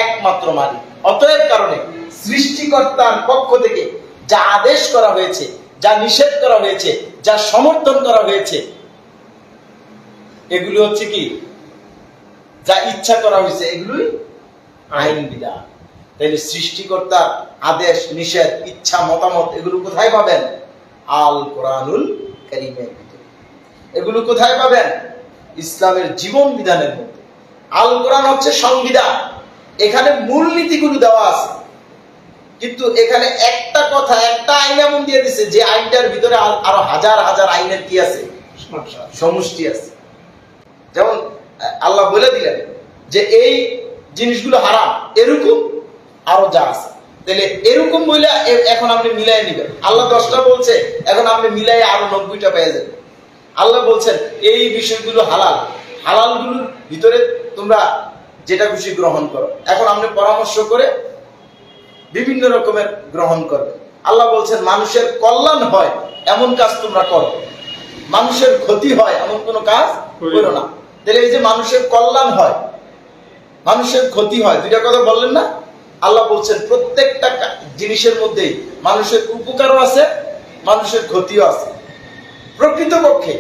একমাত্র মালিক। অতএব কারণে সৃষ্টিকর্তার পক্ষ থেকে যা আদেশ করা হয়েছে, যা নিষেধ করা হয়েছে, যা সমর্থন করা হয়েছে, এগুলি হচ্ছে কি? যা ইচ্ছা করা হয়েছে, এগুলোই আইন বিধান। তাহলে সৃষ্টিকর্তার আদেশ, নিষেধ, ইচ্ছা, মতামত, এগুলো কোথায় পাবেন? আল কোরআনুল কারীমের ভিতরে। এগুলো কোথায় পাবেন? ইসলামের জীবন বিধানের মধ্যে। আল কোরআন হচ্ছে সংবিধান, এখানে মূলনীতিগুলো দেওয়া আছে, কিন্তু এখানে একটা কথা, একটা আইন এমন দিয়ে দিছে যে আইনটার ভিতরে আরো হাজার হাজার আইনের কি আছে? সমষ্টি আছে। যেমন আল্লাহ বলে দিলেন যে এই জিনিসগুলো হারাম, এরকম আরো যা আছে। তাহলে এরকম বইলে এখন আপনি মিলাই নিবেন। আল্লাহ 10টা বলছে, এখন আপনি মিলাই আরো 90টা পেয়ে যাবেন। আল্লাহ বলছেন এই বিষয়গুলো হালাল, হালালগুলোর ভিতরে তোমরা যেটা খুশি গ্রহণ করো। এখন আপনি পরামর্শ করে বিভিন্ন রকমের গ্রহণ করবে। আল্লাহ বলছেন মানুষের কল্যাণ হয় এমন কাজ তোমরা করো, মানুষের ক্ষতি হয় এমন কোনো কাজ করো না। তাহলে এই যে মানুষের কল্যাণ হয়, মানুষের ক্ষতি হয়, দুইটা কথা বললেন না? আল্লাহ বলছেন প্রত্যেকটা জিনিসের মধ্যেই মানুষের উপকারও আছে, মানুষের ক্ষতিও আছে। প্রকৃতপক্ষে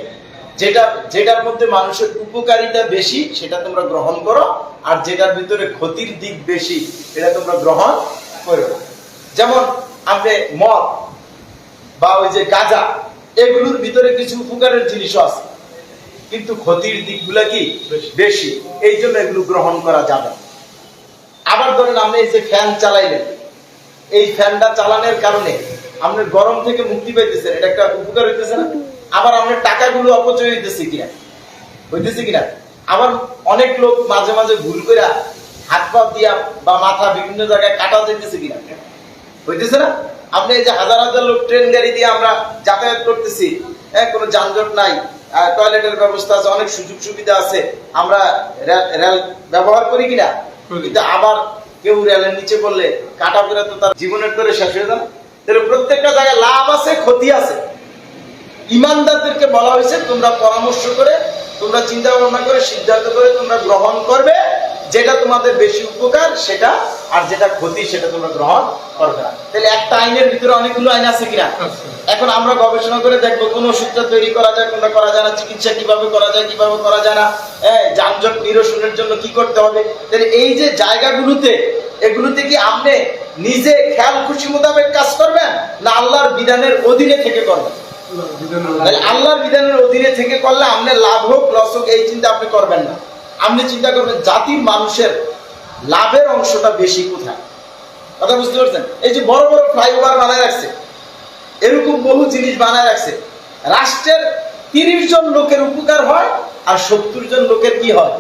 যেটার মধ্যে মানুষের উপকারিতা বেশি সেটা তোমরা গ্রহণ করো, আর যেটার ভিতরে ক্ষতির দিক বেশি এটা তোমরা গ্রহণ করো না। যেমন আপনি মদ বা ওই যে গাঁজা, এগুলোর ভিতরে কিছু উপকারের জিনিসও আছে, কিন্তু ক্ষতির দিকগুলা কি বেশি, এই জন্য এগুলো গ্রহণ করা যাবে না। আবার ধরেন আপনি এই যে ফ্যান চালাইলেন, এই ফ্যানটা চালানোর কারণে আপনি গরম থেকে মুক্তি পাইতেছেন, এটা একটা উপকার হইতেছে না? আবার আপনার টাকাগুলো অপচয় হইতেছে কিনা? আবার অনেক লোক মাঝে মাঝে ভুল করে হাত পা দিয়া বা মাথা বিভিন্ন জায়গায় কাটা যাইতেছে কিনা, হইতেছে না? আপনি এই যে হাজার হাজার লোক ট্রেন গাড়ি দিয়ে আমরা যাতায়াত করতেছি, কোনো যানজট নাই, টয়লেটের ব্যবস্থা আছে, অনেক সুযোগ সুবিধা আছে, আমরা রেল ব্যবহার করি কিনা? কিন্তু আবার কেউ রেলের নিচে পড়লে কাটা পড়ে তো তার জীবনের করে শেষ হয়ে যাবে। তাহলে প্রত্যেকটা জায়গায় লাভ আছে, ক্ষতি আছে। ইমানদারদেরকে বলা হয়েছে তোমরা পরামর্শ করে, তোমরা চিন্তা ভাবনা করে, সিদ্ধান্ত করে তোমরা গ্রহণ করবে যেটা তোমাদের বেশি উপকার সেটা, আর যেটা ক্ষতি সেটা তোমরা গ্রহণ করবে না। তাহলে একটা আইনের ভিতরে অনেকগুলো আইন আছে কিনা? এখন আমরা গবেষণা করে দেখবো কোন ওষুধটা তৈরি করা যায়, কোনটা করা যায় না, চিকিৎসা কিভাবে করা যায়, কিভাবে করা যায় না, যানজট নিরসনের জন্য কি করতে হবে। তাহলে এই যে জায়গাগুলোতে, এগুলোতে কি আপনি নিজে খেয়াল খুশি মোতাবেক কাজ করবেন, না আল্লাহর বিধানের অধীনে থেকে করবেন? তাহলে আল্লাহর বিধানের অধীনে থেকে করলে আপনি লাভ হোক লস হোক এই চিন্তা আপনি করবেন না। আপনি চিন্তা করবেন জাতির মানুষের লাভের অংশটা বেশি কোথায়। কথা বুঝতে পারছেন? এই যে বড় বড় ফ্লাইওভার বানায় রাখছে, এরকম বহু জিনিস বানায় রাখছে, রাষ্ট্রের 30 জন লোকের উপকার হয় আর 70 জন লোকের কি হয়?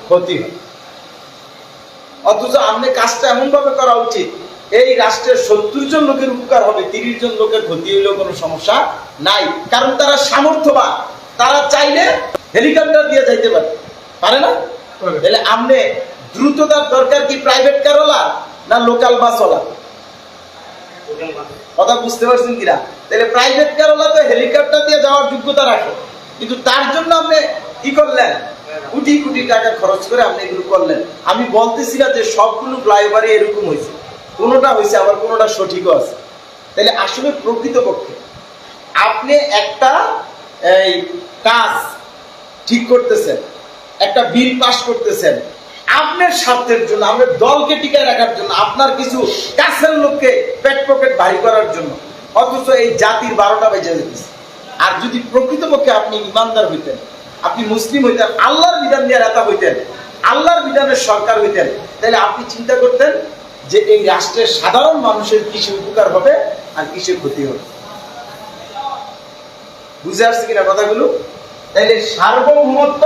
ক্ষতি হয়। অথচ আপনি কাজটা এমন ভাবে করা উচিত এই রাষ্ট্রের 70 জন লোকের উপকার হবে, 30 জন লোকের ক্ষতি হইলেও কোনো সমস্যা নাই। কারণ তারা সামর্থ্যবান, তারা চাইলে হেলিকপ্টার দিয়ে যাইতে পারে না? তাহলে আপনি দ্রুততার দরকার কি প্রাইভেট কারওয়ালা না লোকাল বাসওয়ালা? কথা বুঝতে পারছেন কিনা? তাহলে প্রাইভেট কারওয়ালা তো হেলিকপ্টার দিয়ে যাওয়ার যোগ্যতা রাখে, কিন্তু তার জন্য আপনি কি করলেন? কোটি কোটি টাকা খরচ করে আপনি এগুলো করলেন। আমি বলতেছি না যে সবগুলো ফ্লাইওভারে এরকম হয়েছে, কোনোটা হয়েছে আবার কোনোটা সঠিকও আছে। তাহলে আসলে প্রকৃতপক্ষে আপনি একটা এই কাজ ঠিক করতেছেন, একটা বিল পাস করতেছেন আপনার স্বার্থের জন্য, আপনার দলকে টিকায় রাখার জন্য, আপনার কিছু কাছের লোককে পেট পকেট ভারী করার জন্য, অথচ এই জাতির 12টা বেজে যেতেছে। আর যদি প্রকৃতপক্ষে আপনি ইমানদার হইতেন, আপনি মুসলিম হইতেন, আল্লাহর বিধান দিয়ে নেতা হইতেন, আল্লাহর বিধানের সরকার হইতেন, তাহলে আপনি চিন্তা করতেন যে এই রাষ্ট্রের সাধারণ মানুষের কিসে উপকার হবে আর কিসে ক্ষতি হবে। বুঝে আসছে কিনা কথাগুলো? তাইলে সার্বভৌমত্ব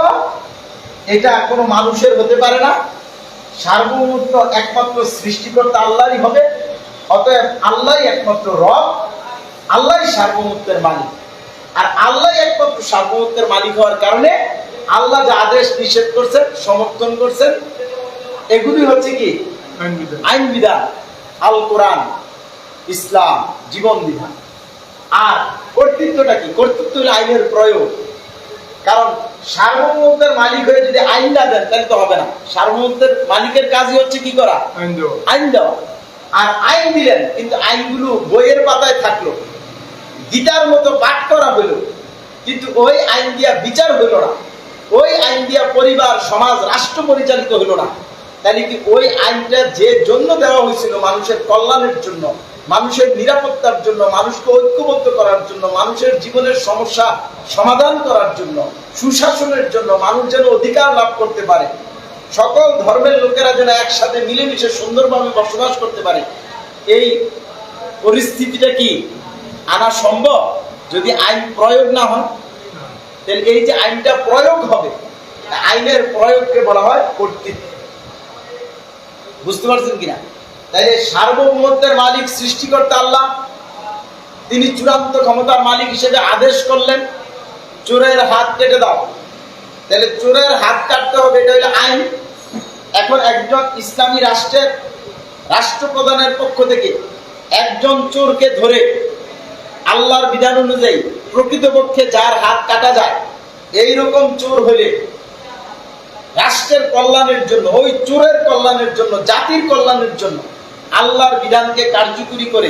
এটা কোনো মানুষের হতে পারে না, সার্বভৌমত্ব একমাত্র সৃষ্টিকর্তা আল্লাহরই হবে। অতএব আল্লাহই একমাত্র রব, আল্লাহই সার্বভৌমত্বের মালিক। আর আল্লাহ একমাত্র সার্বভৌমত্বের মালিক হওয়ার কারণে আল্লাহ যা আদেশ নিষেধ করছেন, সমর্থন করছেন, এগুলি হচ্ছে কি আইন বিধান, আল কোরআন, ইসলাম, জীবন বিধান। আর কর্তৃত্বটা কি? কর্তৃত্ব হলো আইনের প্রয়োগ। কারণ সার্বভৌমত্বের মালিক হয়ে যদি আইন না দেন তাহলে তো হবে না। সার্বভৌমত্বের মালিকের কাজই হচ্ছে কি করা? আইন দেওয়া। আর আইন দিলেন, কিন্তু আইনগুলো বইয়ের পাতায় থাকলো, গীতার মতো পাঠ করা হলো, কিন্তু ওই আইন দিয়া বিচার হইল না, ওই আইন দিয়া পরিবার, সমাজ, রাষ্ট্র পরিচালিত হইল না। তাহলে কি ওই আইনটা যে জন্য দেওয়া হয়েছিল মানুষের কল্যাণের জন্য, মানুষের নিরাপত্তার জন্য, মানুষকে ঐক্যবদ্ধ করার জন্য, মানুষের জীবনের সমস্যা সমাধান করার জন্য, সুশাসনের জন্য, মানুষ যেন অধিকার লাভ করতে পারে, সকল ধর্মের লোকেরা যেন একসাথে মিলেমিশে সুন্দরভাবে বসবাস করতে পারে, এই পরিস্থিতিটা কি আনা সম্ভব যদি আইন প্রয়োগ না হয়? তাহলে এই যে আইনটা প্রয়োগ হবে, আইনের প্রয়োগকে বলা হয় কর্তৃত্ব। বুঝতে পারছেন কিনা? তাইলে সার্বভৌমত্বের মালিক সৃষ্টিকর্তা আল্লাহ, তিনি চূড়ান্ত ক্ষমতার মালিক হিসেবে আদেশ করলেন চোরের হাত কেটে দাও। তাহলে চোরের হাত কাটতে হবে, এটা হলো আইন। এখন একজন ইসলামী রাষ্ট্রের রাষ্ট্রপ্রধানের পক্ষ থেকে একজন চোরকে ধরে আল্লাহর বিধান অনুযায়ী প্রকৃতপক্ষে যার হাত কাটা যায়, এইরকম চোর হলে রাষ্ট্রের কল্যাণের জন্য, ওই চোরের কল্যাণের জন্য, জাতির কল্যাণের জন্য আল্লাহর বিধানকে কার্যকরী করে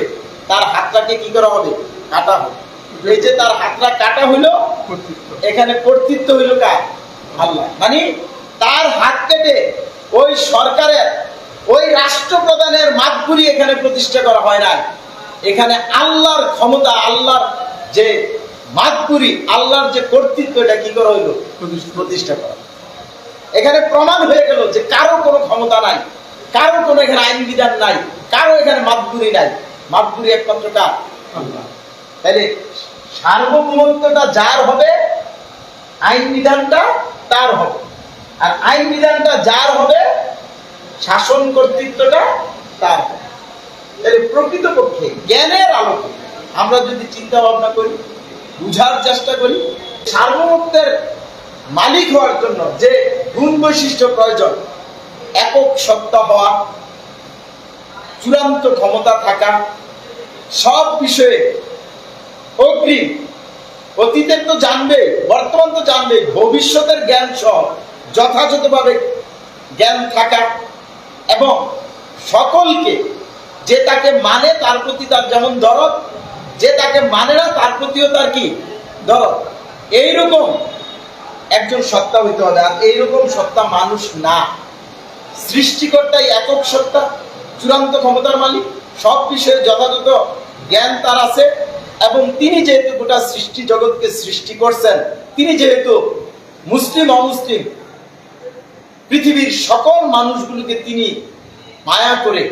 তার হাতটাকে কি করা হবে? কাটা হবে। এই যে তার হাতটা কাটা হইলো, এখানে কর্তৃত্ব হইল কার? আল্লাহ। মানে তার হাত কেটে ওই সরকারের, ওই রাষ্ট্রপ্রধানের মাতগুলি এখানে প্রতিষ্ঠা করা হয় না। এখানে আল্লাহর ক্ষমতা, আল্লাহর যে মাতগুলি, আল্লাহর যে কর্তৃত্ব, এটা কি করা হইল? প্রতিষ্ঠা করা। এখানে প্রমাণ হয়ে গেল যে কারো কোনো ক্ষমতা নাই, কারো কোনো এখানে আইন বিধান নাই, কারো এখানে মাতগুলি নাই। মাতগুলি একমাত্র কার? আল্লাহ। তাহলে সার্বভৌমত্বটা যার হবে, আইন বিধানটা তার হবে। আর আইন বিধানটা যার হবে, শাসন কর্তৃত্বটা তার হবে। তাহলে প্রকৃতপক্ষে জ্ঞানের আলোকে আমরা যদি চিন্তা ভাবনা করি, বুঝার চেষ্টা করি, সার্বভৌমত্বের মালিক হওয়ার জন্য যে গুণ বৈশিষ্ট্য প্রয়োজন, একক সত্তা হওয়া, চূড়ান্ত ক্ষমতা থাকা, সব বিষয়ে অগ্রিম, অতীতের তো জানবে, বর্তমান তো জানবে, ভবিষ্যতের জ্ঞান সহ যথাযথভাবে জ্ঞান থাকা, এবং সকলকে, যে তাকে মানে তার প্রতি তার যেমন দরদ, যে তাকে মানে না তার প্রতিও তার কি দরদ, এইরকম একজন সত্তা হইতে হবে। আর এইরকম সত্তা মানুষ না, সৃষ্টিকর্তাই একক সত্তা, চূড়ান্ত ক্ষমতার মালিক, সব বিষয়ে যথাযথ জ্ঞান তার আছে। এবং তিনি যেহেতু গোটা সৃষ্টি জগৎকে সৃষ্টি করছেন, তিনি যেহেতু মুসলিম অমুসলিম পৃথিবীর সকল মানুষগুলোকে তিনি মায়া করে,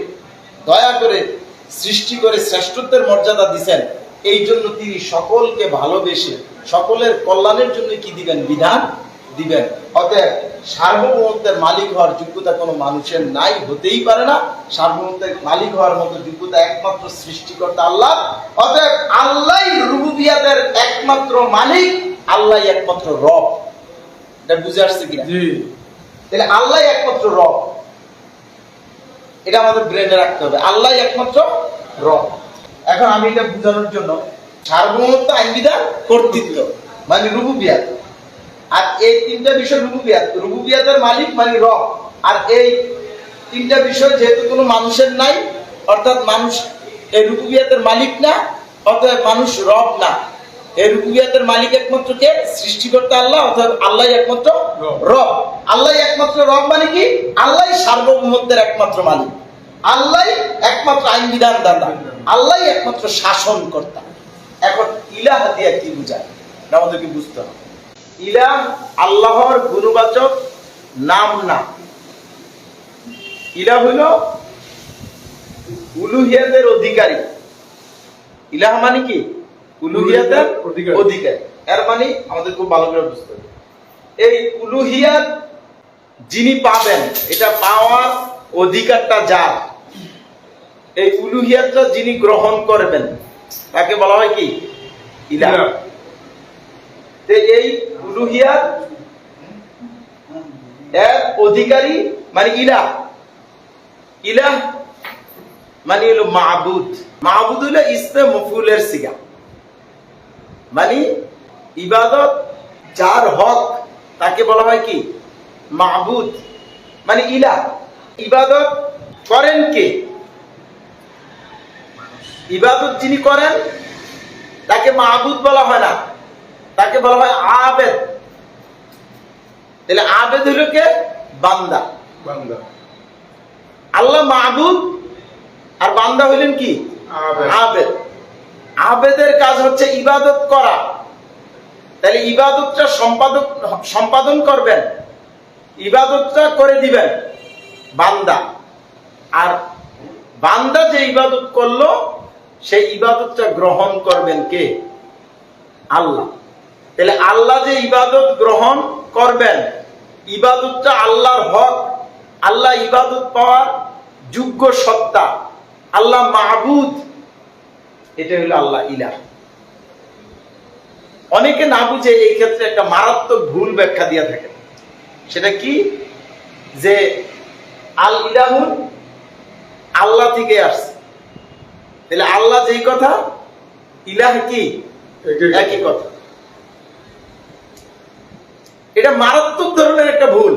দয়া করে সৃষ্টি করে শ্রেষ্ঠত্বের মর্যাদা দিচ্ছেন, এই জন্য তিনি সকলকে ভালোবেসে সকলের কল্যাণের জন্য কি দিবেন? বিধান দিবেন। অতএব সার্বভৌমত্বের মালিক হওয়ার যোগ্যতা কোনো মানুষের নাই, হতেই পারে না। সার্বভৌমত্বের মালিক হওয়ার মতো যোগ্যতা একমাত্র সৃষ্টিকর্তা আল্লাহ। অতএব আল্লাহ রুবুবিয়াতের একমাত্র মালিক, আল্লাহ একমাত্র রব। এটা বুঝে আসছে কিনা? তাহলে আল্লাহ একমাত্র রব, এটা আমাদের ব্রেনে রাখতে হবে। আল্লাহ একমাত্র রব। এখন আমি এটা বোঝানোর জন্য সার্বভৌমত্ব, আইন বিধান, কর্তৃত্ব মানে রুবুবিয়াত, আর এই তিনটা বিষয় রুবুবিয়াত, রুবুবিয়াতের মালিক মানে রব। আর এই তিনটা বিষয় যেহেতু কোনো মানুষের নাই, অর্থাৎ মানুষ এই রুবুবিয়াতের মালিক না, অর্থাৎ মানুষ রব না। এই রুবুবিয়াতের মালিক একমাত্র কে? সৃষ্টিকর্তা আল্লাহ। অর্থাৎ আল্লাহ একমাত্র রব। আল্লাহ একমাত্র রব মানে কি? আল্লাহ সার্বভৌমত্বের একমাত্র মালিক, আল্লাহ একমাত্র আইন বিধান দাতা, আল্লাহ একমাত্র শাসন কর্তা। এখন ইলাহ দিয়া কি বুঝায় আমাদেরকে বুঝতে হবে। ইলাহ আল্লাহর গুণবাচক নাম না। ইলাহ হইল উলুহিয়াতের অধিকারী। ইলাহ মানে কি? উলুহিয়াতের অধিকারী। এর মানে আমাদের খুব ভালো করে বুঝতে হবে, এই উলুহিয়াত যিনি পাবেন, এটা পাওয়ার অধিকারটা যার, এই উলুহিয়াতটা যিনি গ্রহণ করবেন, তাকে বলা হয় কি? ইলাহ। এই উলুহিয়াত এর অধিকারী মানে ইলাহ। ইলাহ মানে হলো মাবুদ। মাবুদ হলো ইসমে মফউলের সিগা, মানে ইবাদত যার হক, তাকে বলা হয় কি? মাবুদ। মানে ইলাহ। ইবাদত করেন কে? ইবাদত যিনি করেন তাকে মাবুদ বলা হয় না, তাকে বলা হয় আবেদ। তাহলে আবেদ হলো কে? বান্দা। আল্লাহ মাবুদ আর বান্দা হইলেন কি? আবেদ। আবেদের কাজ হচ্ছে ইবাদত করা। তাহলে ইবাদতটা সম্পাদন করবেন, ইবাদতটা করে দিবেন বান্দা। আর বান্দা যে ইবাদত করলো, সেই ইবাদতটা গ্রহণ করবেন কে? আল্লাহ। তাহলে আল্লাহ যে ইবাদত গ্রহণ করবেন, ইবাদতটা আল্লাহর হক। আল্লাহ ইবাদত পাওয়ার যোগ্য সত্তা, আল্লাহ মাহবুদ, এটা হলো আল্লাহ ইলাহ। অনেকে না বুঝে এই ক্ষেত্রে একটা মারাত্মক ভুল ব্যাখ্যা দিয়ে থাকে। সেটা কি? যে আল ইলাহু আল্লাহ থেকে আসছে, তাহলে আল্লাহ যেই কথা, ইলাহ কি একই কথা। এটা মারাত্মক ধরনের একটা ভুল।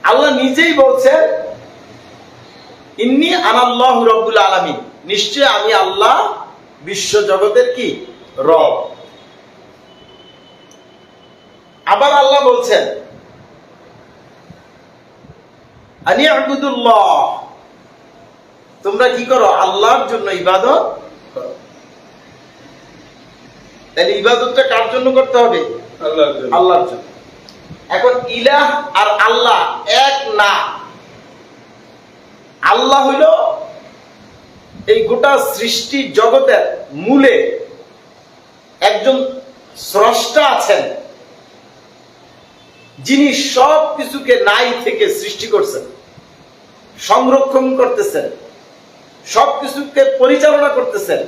আল্লাহ নিজেই বলছেন, ইন্নী আনাল্লাহু রাব্বুল আলামিন, নিশ্চয় আমি আল্লাহ বিশ্ব জগতের কি রব। আবার আল্লাহ বলছেন, আনি আবুদুল্লাহ, তোমরা কি করো? আল্লাহর জন্য ইবাদত করো। তাহলে ইবাদতটা কার জন্য করতে হবে? আল্লাহর জন্য। এখন ইলাহ আর আল্লাহ এক না। আল্লাহ হইল এই গোটা সৃষ্টি জগতের মূলে একজন স্রষ্টা আছেন, যিনি সব কিছুকে নাই থেকে সৃষ্টি করছেন, সংরক্ষণ করতেছেন, সবকিছুকে পরিচালনা করতেছেন,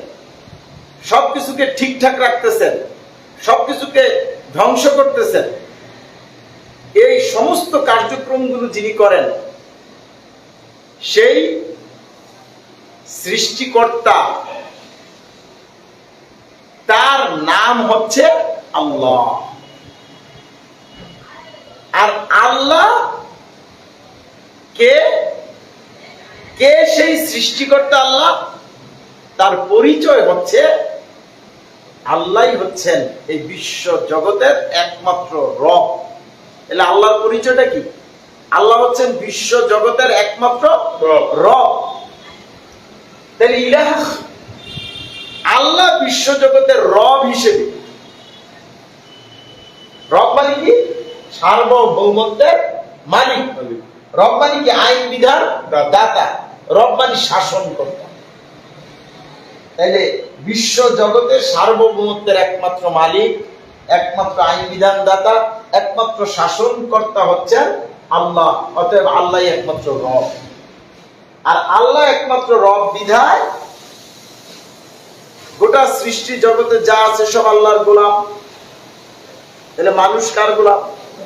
সবকিছুকে ঠিকঠাক রাখতেছেন, সবকিছুকে ধ্বংস করতেছেন। এই সমস্ত কার্যক্রমগুলো যিনি করেন, সেই সৃষ্টিকর্তা, তার নাম হচ্ছে আল্লাহ। আর আল্লাহ কে? কে সেই সৃষ্টিকর্তা আল্লাহ? তার পরিচয় হচ্ছে আল্লাহই হচ্ছেন এই বিশ্ব জগতের একমাত্র রব। তাহলে আল্লাহর পরিচয়টা কি? আল্লাহ হচ্ছেন বিশ্ব জগতের একমাত্র রব। তাহলে ইলাহ, আল্লাহ বিশ্ব জগতের রব হিসেবে। রব মানে কি? সার্বভৌমত্বের মালিক। রব মানে কি? আইন বিধান দাতা। রব মানে শাসন কর্তা। তাইলে বিশ্ব জগতের সার্বভৌমত্বের একমাত্র মালিক, একমাত্র আইন বিধান দাতা, একমাত্র শাসন কর্তা হচ্ছেন আল্লাহ। অতএব আল্লাহ একমাত্র রব। আর আল্লাহ একমাত্র রব বিধায় গোটা সৃষ্টি জগতে যা আছে সব আল্লাহর গোলাম। তাহলে মানুষ কার গোলাম?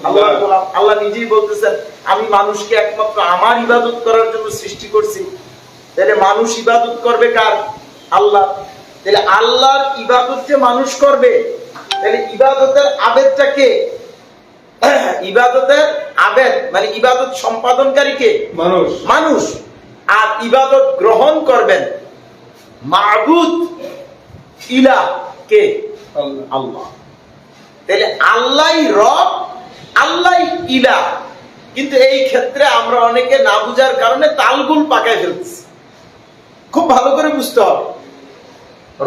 আল্লাহর গোলাম। আল্লাহ নিজেই বলতেছেন, আমি মানুষকে একমাত্র আমার ইবাদত করার জন্য সৃষ্টি করছি। তাহলে মানুষ ইবাদত করবে কার? আল্লাহ। তাহলে আল্লাহর ইবাদত যে মানুষ করবে, তাহলে ইবাদতের আবেদটা কে? ইবাদতের আবেদ মানে ইবাদত সম্পাদনকারী কে? মানুষ। মানুষ। আর ইবাদত গ্রহণ করবেন মাবুদ, ইলাহ কে? আল্লাহ। তাহলে আল্লাহই রব, আল্লাহই ইলাহ। কিন্তু এই ক্ষেত্রে আমরা অনেকে না বুঝার কারণে তালগুল পাকায় ফেলছি। খুব ভালো করে বুঝতে হবে,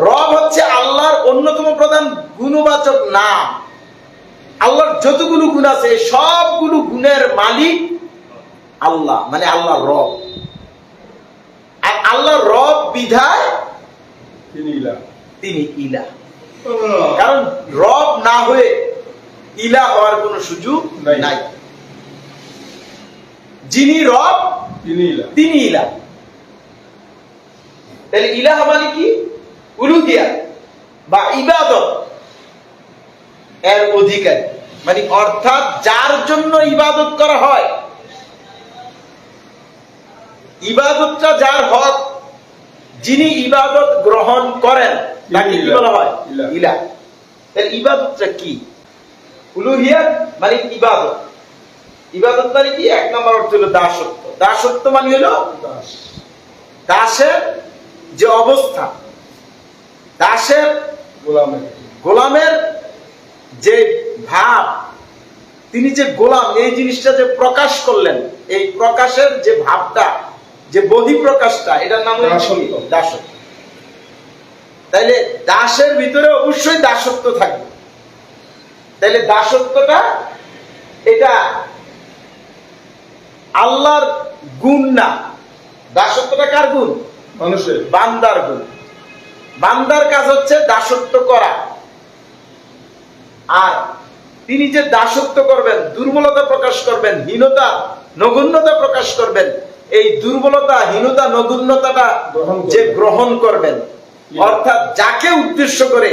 রব হচ্ছে আল্লাহর অন্যতম প্রধান গুণবাচক নাম। আল্লাহর যতগুলো গুণ আছে সবগুলো গুণের মালিক আল্লাহ, মানে আল্লাহর রব। আর আল্লাহর রব বিধায় তিনি ইলাহ। কারণ রব না হয়ে ইলাহ হওয়ার কোন সুযোগ নাই। যিনি রব তিনি ইলাহ। তাহলে ইলাহ মানে কি? উলুহিয়াত বা ইবাদত এর অধিকারী, মানে অর্থাৎ যার জন্য ইবাদত করা হয়, ইবাদতটা যার হক, যিনি ইবাদত গ্রহণ করেন তাকে কি বলা হয়? ইলাহ। তাহলে ইবাদতটা কি? উলুহিয়াত মানে ইবাদত। ইবাদত মানে কি? এক নম্বর অর্থ হলো দাসত্ব। দাসত্ব মানে হলো দাসের যে অবস্থা, দাসের গোলামের যে ভাব, তিনি যে গোলাম, এই জিনিসটা যে প্রকাশ করলেন, এই প্রকাশের যে ভাবটা, যে বহিঃপ্রকাশটা, এটার নাম হলো দাসত্ব। তাইলে দাসের ভিতরে অবশ্যই দাসত্ব থাকবে। তাইলে দাসত্বটা এটা আল্লাহর গুণ না। দাসত্বটা কার গুণ? মানুষের, বান্দার গুণ। বান্দার কাজ হচ্ছে দাসত্ব করা। আর তিনি যে দাসত্ব করবেন, দুর্বলতা প্রকাশ করবেন, হীনতা নগণ্যতা প্রকাশ করবেন, এই দুর্বলতা, হীনতা, নগণ্যতাটা যে গ্রহণ করবেন, অর্থাৎ যাকে উদ্দেশ্য করে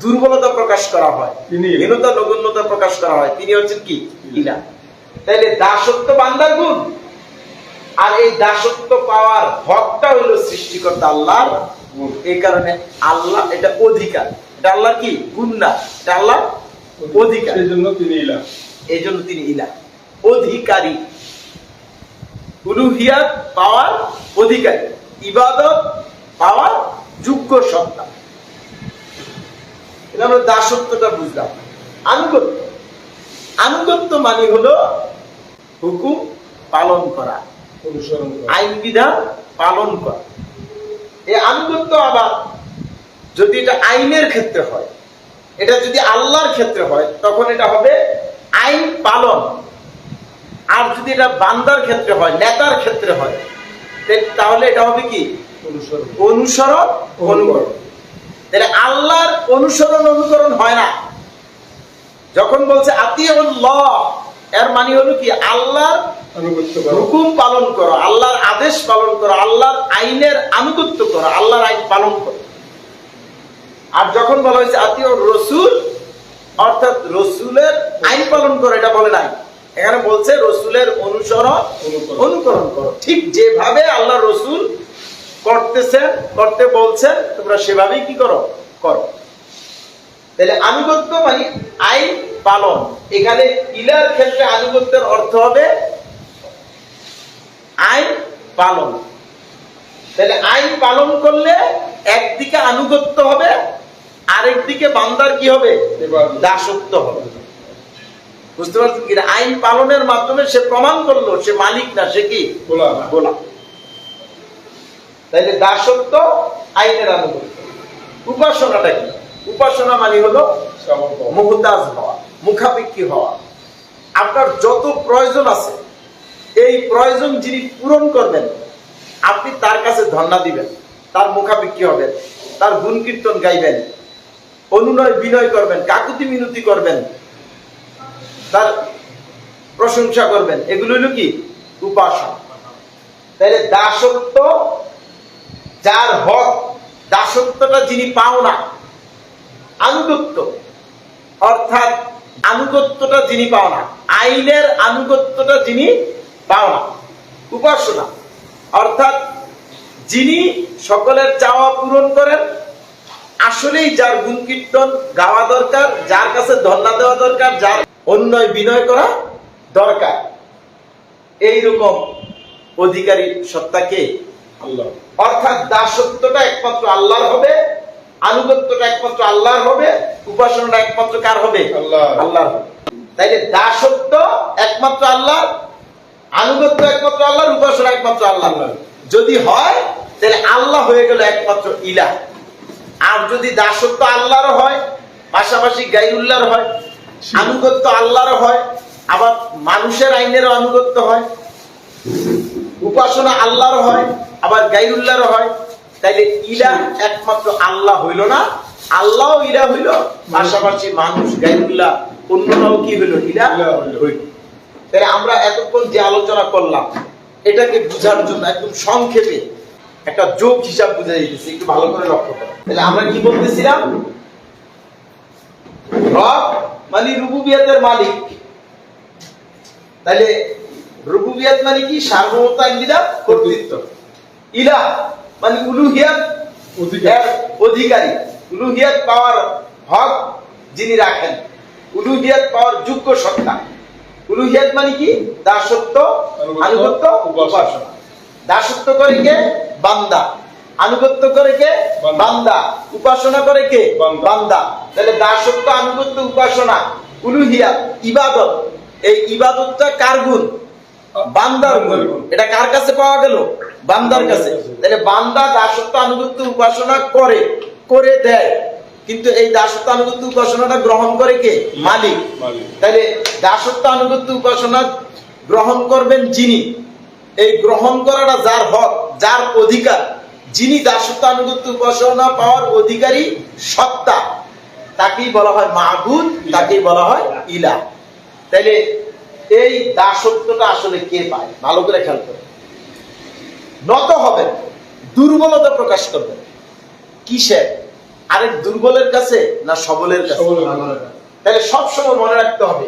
দুর্বলতা প্রকাশ করা হয়, হীনতা নগণ্যতা প্রকাশ করা হয়, তিনি হচ্ছেন কি? ইলাহ। তাইলে দাসত্ব বান্দার গুণ, আর এই দাসত্ব পাওয়ার হকটা হইল সৃষ্টিকর্তা আল্লাহর। এই কারণে আল্লাহ এটা অধিকার, এটা আল্লাহর কি গুণ না, এটা আল্লাহর অধিকার। এই জন্য তিনি ইলাহ, এই জন্য তিনি ইলাহ, অধিকারী। উলুহিয়াত পাওয়ার অধিকারী, ইবাদত পাওয়ার যোগ্য সত্তা। এটা আমরা দাসত্বটা বুঝলাম। আনুগত্য, আনুগত্য মানে হলো হুকুম পালন করা, অনুসরণ করা, আইন বিধান পালন করা। এই আনুগত্য আবার যদি এটা আইনের ক্ষেত্রে হয়, এটা যদি আল্লাহর ক্ষেত্রে হয়, তখন এটা হবে আইন পালন। আর যদি এটা বান্দার ক্ষেত্রে হয়, নেতার ক্ষেত্রে হয়, তাহলে এটা হবে কি? অনুসরণ, অনুসরণ, অনুকরণ। তাহলে আল্লাহর অনুসরণ অনুকরণ হয় না। যখন বলছে আতিউল্লাহ, এর মানে হলো কি? আল্লাহর আনুগত্য করা, হুকুম পালন করো, আল্লাহর আদেশ পালন করো, আল্লাহর আইনের আনুগত্য করো, আল্লাহর আইন পালন করো। আর যখন বলা হয়েছে আতিউর রসুল, অর্থাৎ রসুলের আইন পালন করো, এটা বলে নাই। এখানে বলছে রসুলের অনুসরণ অনুকরণ করো। ঠিক যেভাবে আল্লাহ রসুল করতেছেন, করতে বলছেন, তোমরা সেভাবেই কি করো? করো। তাহলে আনুগত্য মানে আইন পালন। এখানে ইলার ক্ষেত্রে আনুগত্যের অর্থ হবে আইন পালন। তাহলে আইন পালন করলে একদিকে আনুগত্য হবে, আরেকদিকে বান্দার কি হবে? দাসত্ব হবে। বুঝতে পারছেন কি? আইন পালনের মাধ্যমে সে প্রমাণ করলো সে মালিক না, সে কি? গোলাম। তাইলে দাসত্ব, আইনের আনুগত্য। উপাসনাটা কি? উপাসনা মানে হলো মুহতাজ হওয়া, মুখাপেক্ষী হওয়া। আপনার যত প্রয়োজন আছে, এই প্রয়োজন যিনি পূরণ করবেন, আপনি তার কাছে ধর্ণা দিবেন, তার মুখাপেক্ষী হবেন, তার গুণ কীর্তন গাইবেন, অনুনয় বিনয় করবেন, কাকুতি মিনতি করবেন, তার প্রশংসা করবেন। এগুলো হলো কি? উপাসনা। তাহলে দাসত্ব যার হক, দাসত্বটা যিনি পাও না, আনুগত্য অর্থাৎ আনুগত্যটা যিনি পাও না, আইনের আনুগত্যটা যিনি পাও না, উপাসনা অর্থাৎ যিনি সকলের চাওয়া পূরণ করেন, আসলেই যার গুণ কীর্তন গাওয়া দরকার, যার কাছে ধর্ণা দেওয়া দরকার, যার অনুনয় বিনয় করা দরকার, এইরকম অধিকারী সত্তাকে আল্লাহ। অর্থাৎ দাসত্বটা একমাত্র আল্লাহর হবে, আনুগত্যটা একমাত্র আল্লাহর হবে, উপাসনাটা একমাত্র কার হবে? আল্লাহর হবে। তাইলে দাসত্ব একমাত্র আল্লাহ, আনুগত্য একমাত্র আল্লাহর, উপাসনা একমাত্র আল্লাহ যদি হয়, তাহলে আল্লাহ হয়ে গেল একমাত্র ইলাহ। আর যদি দাসত্ব আল্লাহর হয়, পাশাপাশি গায়রুল্লাহর হয়, আনুগত্য আল্লাহর হয়, আবার মানুষের আইনেরও আনুগত্য হয়, উপাসনা আল্লাহর হয়, আবার গায়রুল্লাহর হয়, তাইলে ইলাহ একমাত্র আল্লাহ হইল না, আল্লাহ ইলাহ হইল, পাশাপাশি মানুষ গায়রুল্লাহ অন্যরাও কি হইল? ইলাহ হইল। তাহলে আমরা এতক্ষণ যে আলোচনা করলাম, এটাকে বুঝার জন্য একদম সংক্ষেপে একটা যোগ হিসাব বুঝাই দিতেছি, একটু ভালো করে লক্ষ্য করো। তাহলে আমরা কি বলতেছিলাম? রব মানে রুবুবিয়াতের মালিক। তাহলে রুবুবিয়াত মানে কি? সার্বভৌমত্ব, আইন বিধান, কর্তৃত্ব। ইলাহ মানে উলুহিয়াত, অধিকারী। উলুহিয়াত পাওয়ার হক যিনি রাখেন, উলুহিয়াত পাওয়ার যোগ্য সত্তা। উলুহিয়াত মানে কি? দাসত্ব, আনুগত্য, উপাসনা। দাসত্ব করে কে? বান্দা। আনুগত্য করে কে? বান্দা। উপাসনা করে কে? বান্দা। তাহলে দাসত্ব, আনুগত্য, উপাসনা, উলুহিয়াত, ইবাদত। এই ইবাদতটা কার গুণ? বান্দার গুণ। এটা কার কাছে পাওয়া গেল? বান্দার কাছে। তাহলে বান্দা দাসত্ব, আনুগত্য, উপাসনা করে, করে দেয়, কিন্তু এই দাসত্ব, আনুগত্য, উপাসনাটা গ্রহণ করে কে? মালিক। তাহলে দাসত্ব, আনুগত্য, উপাসনা গ্রহণ করবেন যিনি, এই গ্রহণ করাটা যার হক, যার অধিকার, যিনি দাসত্ব, আনুগত্য, উপাসনা পাওয়ার অধিকারী সত্তা, তাকেই বলা হয় মাবুদ, তাকেই বলা হয় ইলাহ। তাইলে এই দাসত্বটা আসলে কে পায়? ভালো করে খেয়াল করে। নত হবেন, দুর্বলতা প্রকাশ করবেন। কিসের? আরেক দুর্বলের কাছে না সবলের কাছে? তাহলে সবসময় মনে রাখতে হবে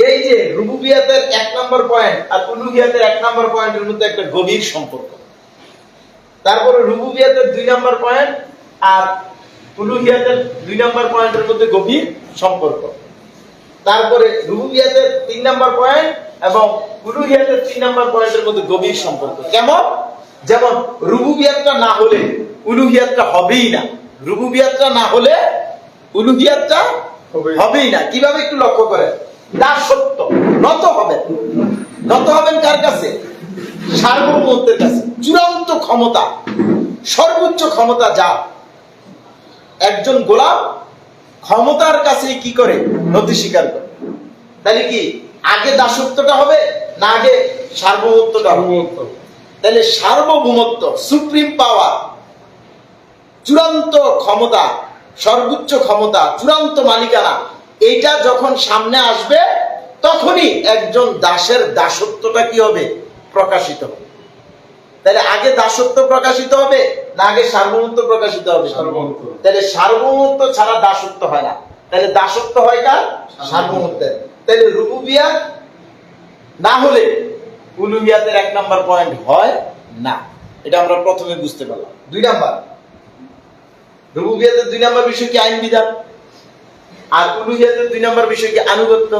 এই যে রুবুবিয়াতের 1 নম্বর পয়েন্ট আর উলুহিয়াতের 1 নম্বর পয়েন্টের মধ্যে একটা গভীর সম্পর্ক। তারপরে রুবুবিয়াতের 2 নম্বর পয়েন্ট আর উলুহিয়াতের 2 নম্বর পয়েন্টের মধ্যে গভীর সম্পর্ক। তারপরে রুবুবিয়াতের 3 নম্বর পয়েন্ট এবং উলুহিয়াতের 3 নম্বর পয়েন্টের মধ্যে গভীর সম্পর্ক। কেমন? যেমন রুবুবিয়াতটা না হলে উলুহিয়াতটা হবেই না, রুবুবিয়াতটা না হলে উলুহিয়াতটা হবেই না। কিভাবে একটু লক্ষ্য করেন। দাসত্ব, নত হবেন। নত হবেন কার কাছে? সার্বভৌমত্বের কাছে। চূড়ান্ত ক্ষমতা, সর্বোচ্চ ক্ষমতা যা, একজন গোলাম ক্ষমতার কাছে কি করে? নতি স্বীকার করে। তাহলে কি আগে দাসত্বটা হবে না আগে সার্বভৌমত্বটা হবে? তাহলে সার্বভৌমত্ব, সুপ্রিম পাওয়ার, চূড়ান্ত ক্ষমতা, সর্বোচ্চ ক্ষমতা, চূড়ান্ত মালিকানা, এইটা যখন সামনে আসবে তখনই একজন দাসের দাসত্বটা কি হবে? প্রকাশিত হবে। তাহলে আগে দাসত্ব প্রকাশিত হবে না আগে সার্বভৌমত্ব প্রকাশিত হবে? সার্বভৌমত্ব। তাহলে সার্বভৌমত্ব ছাড়া দাসত্ব হয় না। তাহলে দাসত্ব হয় কার? সার্বভৌমত্বের। তাহলে রুবুবিয়াত না হলে উলুহিয়াতের 1 নম্বর পয়েন্ট হয় না। এটা আমরা প্রথমে বুঝতে পারলাম। 2 নাম্বার, রুবুবিয়াতের 2 নম্বর বিষয় কি? আইন বিধান। আর উলুহিয়াতের 2 নম্বর বিষয় কি? আনুগত্য।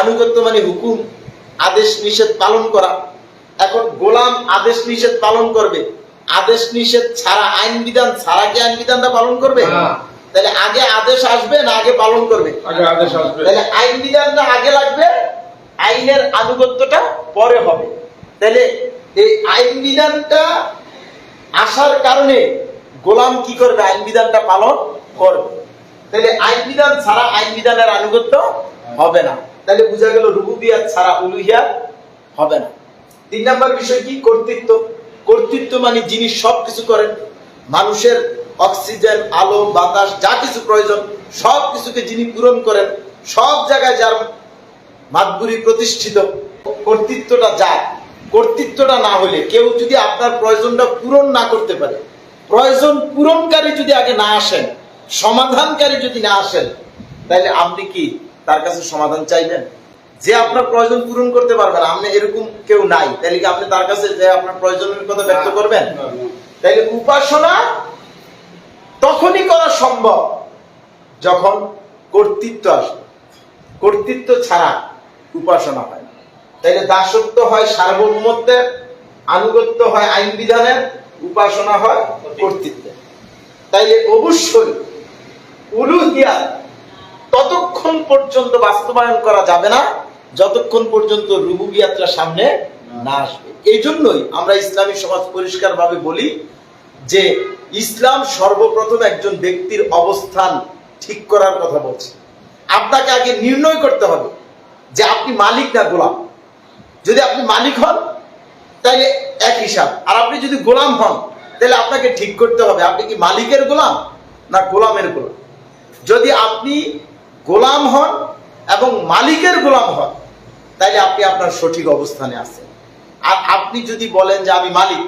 আনুগত্য মানে হুকুম, আদেশ নিষেধ পালন করা। এখন গোলাম আদেশ নিষেধ পালন করবে, আদেশ নিষেধ ছাড়া, আইন বিধান ছাড়া কি আইন বিধানটা পালন করবে? তাহলে আগে আদেশ আসবে না আগে পালন করবে? আগে আদেশ আসবে। তাহলে আইন বিধানটা আগে লাগবে, আইনের আনুগত্যটা পরে হবে। তাহলে এই আইন বিধানটা আসার কারণে গোলাম কি করবে? আইন বিধানটা পালন করবে। তাহলে আইন বিধান ছাড়া আইন বিধানের আনুগত্য হবে না। তাহলে বোঝা গেল রুবুবিয়াত ছাড়া উলুহিয়াত হবে না। 3 নম্বর বিষয় কি? কর্তৃত্ব। কর্তৃত্ব মানে যিনি সবকিছু করেন, মানুষের অক্সিজেন, আলো, বাতাস যা কিছু প্রয়োজন সব কিছুকে যিনি পূরণ করেন, সব জায়গায় যার মাতবুরি প্রতিষ্ঠিত, কর্তৃত্বটা যার। কর্তৃত্বটা না হলে কেউ যদি আপনার প্রয়োজনটা পূরণ না করতে পারে, প্রয়োজন পূরণকারী যদি আগে না আসেন, সমাধানকারী যদি না আসেন, তাহলে আপনি কি তার কাছে সমাধান চাইবেন? যে আপনার প্রয়োজন পূরণ করতে পারবে না, আপনি এরকম কেউ নাই, তাহলে কি আপনি তার কাছে যে আপনার প্রয়োজনের কথা ব্যক্ত করবেন? তাইলে উপাসনা তখনই করা সম্ভব যখন কর্তৃত্ব আসে। কর্তৃত্ব ছাড়া উপাসনা হয় না। তাইলে দাসত্ব হয় সার্বভৌমত্বের, আনুগত্য হয় আইন বিধানের, উপাসনা হয় কর্তৃত্বের। তাইলে অবশ্যই উলুহিয়াত ততক্ষণ পর্যন্ত বাস্তবায়ন করা যাবে না যতক্ষণ পর্যন্ত রুবুবিয়াতটা সামনে না আসবে। এই জন্যই আমরা ইসলামী সমাজ পরিষ্কারভাবে বলি যে ইসলাম সর্বপ্রথম একজন ব্যক্তির অবস্থান ঠিক করার কথা বলছে। আপনাকে আগে নির্ণয় করতে হবে যে আপনি মালিক না গোলাম। যদি আপনি মালিক হন তাহলে এক হিসাব, আর আপনি যদি গোলাম হন তাহলে আপনাকে ঠিক করতে হবে আপনি কি মালিকের গোলাম না গোলামের গোলাম। যদি আপনি গোলাম হন এবং মালিকের গোলাম হন তাহলে আপনি আপনার সঠিক অবস্থানে আছেন। আর আপনি যদি বলেন যে আমি মালিক,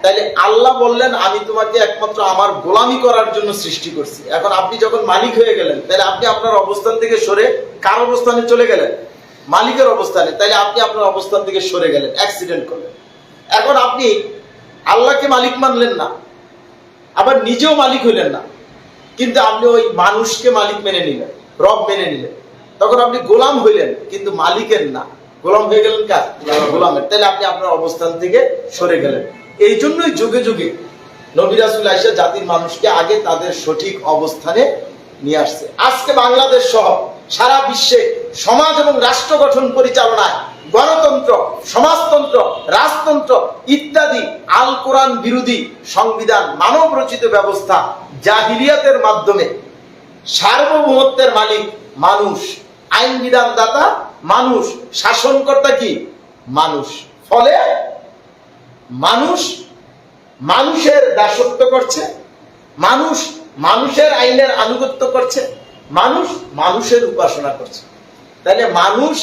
তাহলে আল্লাহ বললেন আমি তোমাকে একমাত্র আমার গোলামি করার জন্য সৃষ্টি করছি। এখন আপনি যখন মালিক হয়ে গেলেন তাহলে আপনি আপনার অবস্থান থেকে সরে কার অবস্থানে চলে গেলেন? মালিকের অবস্থানে। তাহলে আপনি আপনার অবস্থান থেকে সরে গেলেন, অ্যাক্সিডেন্ট করলেন। এখন আপনি আল্লাহকে মালিক মানলেন না, আবার নিজেও মালিক হইলেন না, কিন্তু আপনি ওই মানুষকে মালিক মেনে নিলেন, রব মেনে নিলেন। তখন আপনি গোলাম হইলেন কিন্তু মালিকের না, গোলাম হয়ে গেলেন কার? গোলামের। তাহলে আপনি আপনার অবস্থান থেকে সরে গেলেন। এই জন্যই যুগে যুগে নবী রাসূল আয়েশা জাতির মানুষকে আগে তাদের সঠিক অবস্থানে নিয়ে আসছে। আজকে বাংলাদেশ সহ সারা বিশ্বে সমাজ এবং রাষ্ট্র গঠন পরিচালনায় গণতন্ত্র, সমাজতন্ত্র, রাজতন্ত্র ইত্যাদি আল কোরআন বিরোধী সংবিধান, মানব রচিত ব্যবস্থা, জাহিলিয়াতের মাধ্যমে সার্বভৌমত্বের মালিক মানুষ, আইন বিধান দাতা মানুষ, শাসনকর্তা কি মানুষ। ফলে মানুষ মানুষের দাসত্ব করছে, মানুষ মানুষের আইনের আনুগত্য করছে, মানুষ মানুষের উপাসনা করছে। তাহলে মানুষ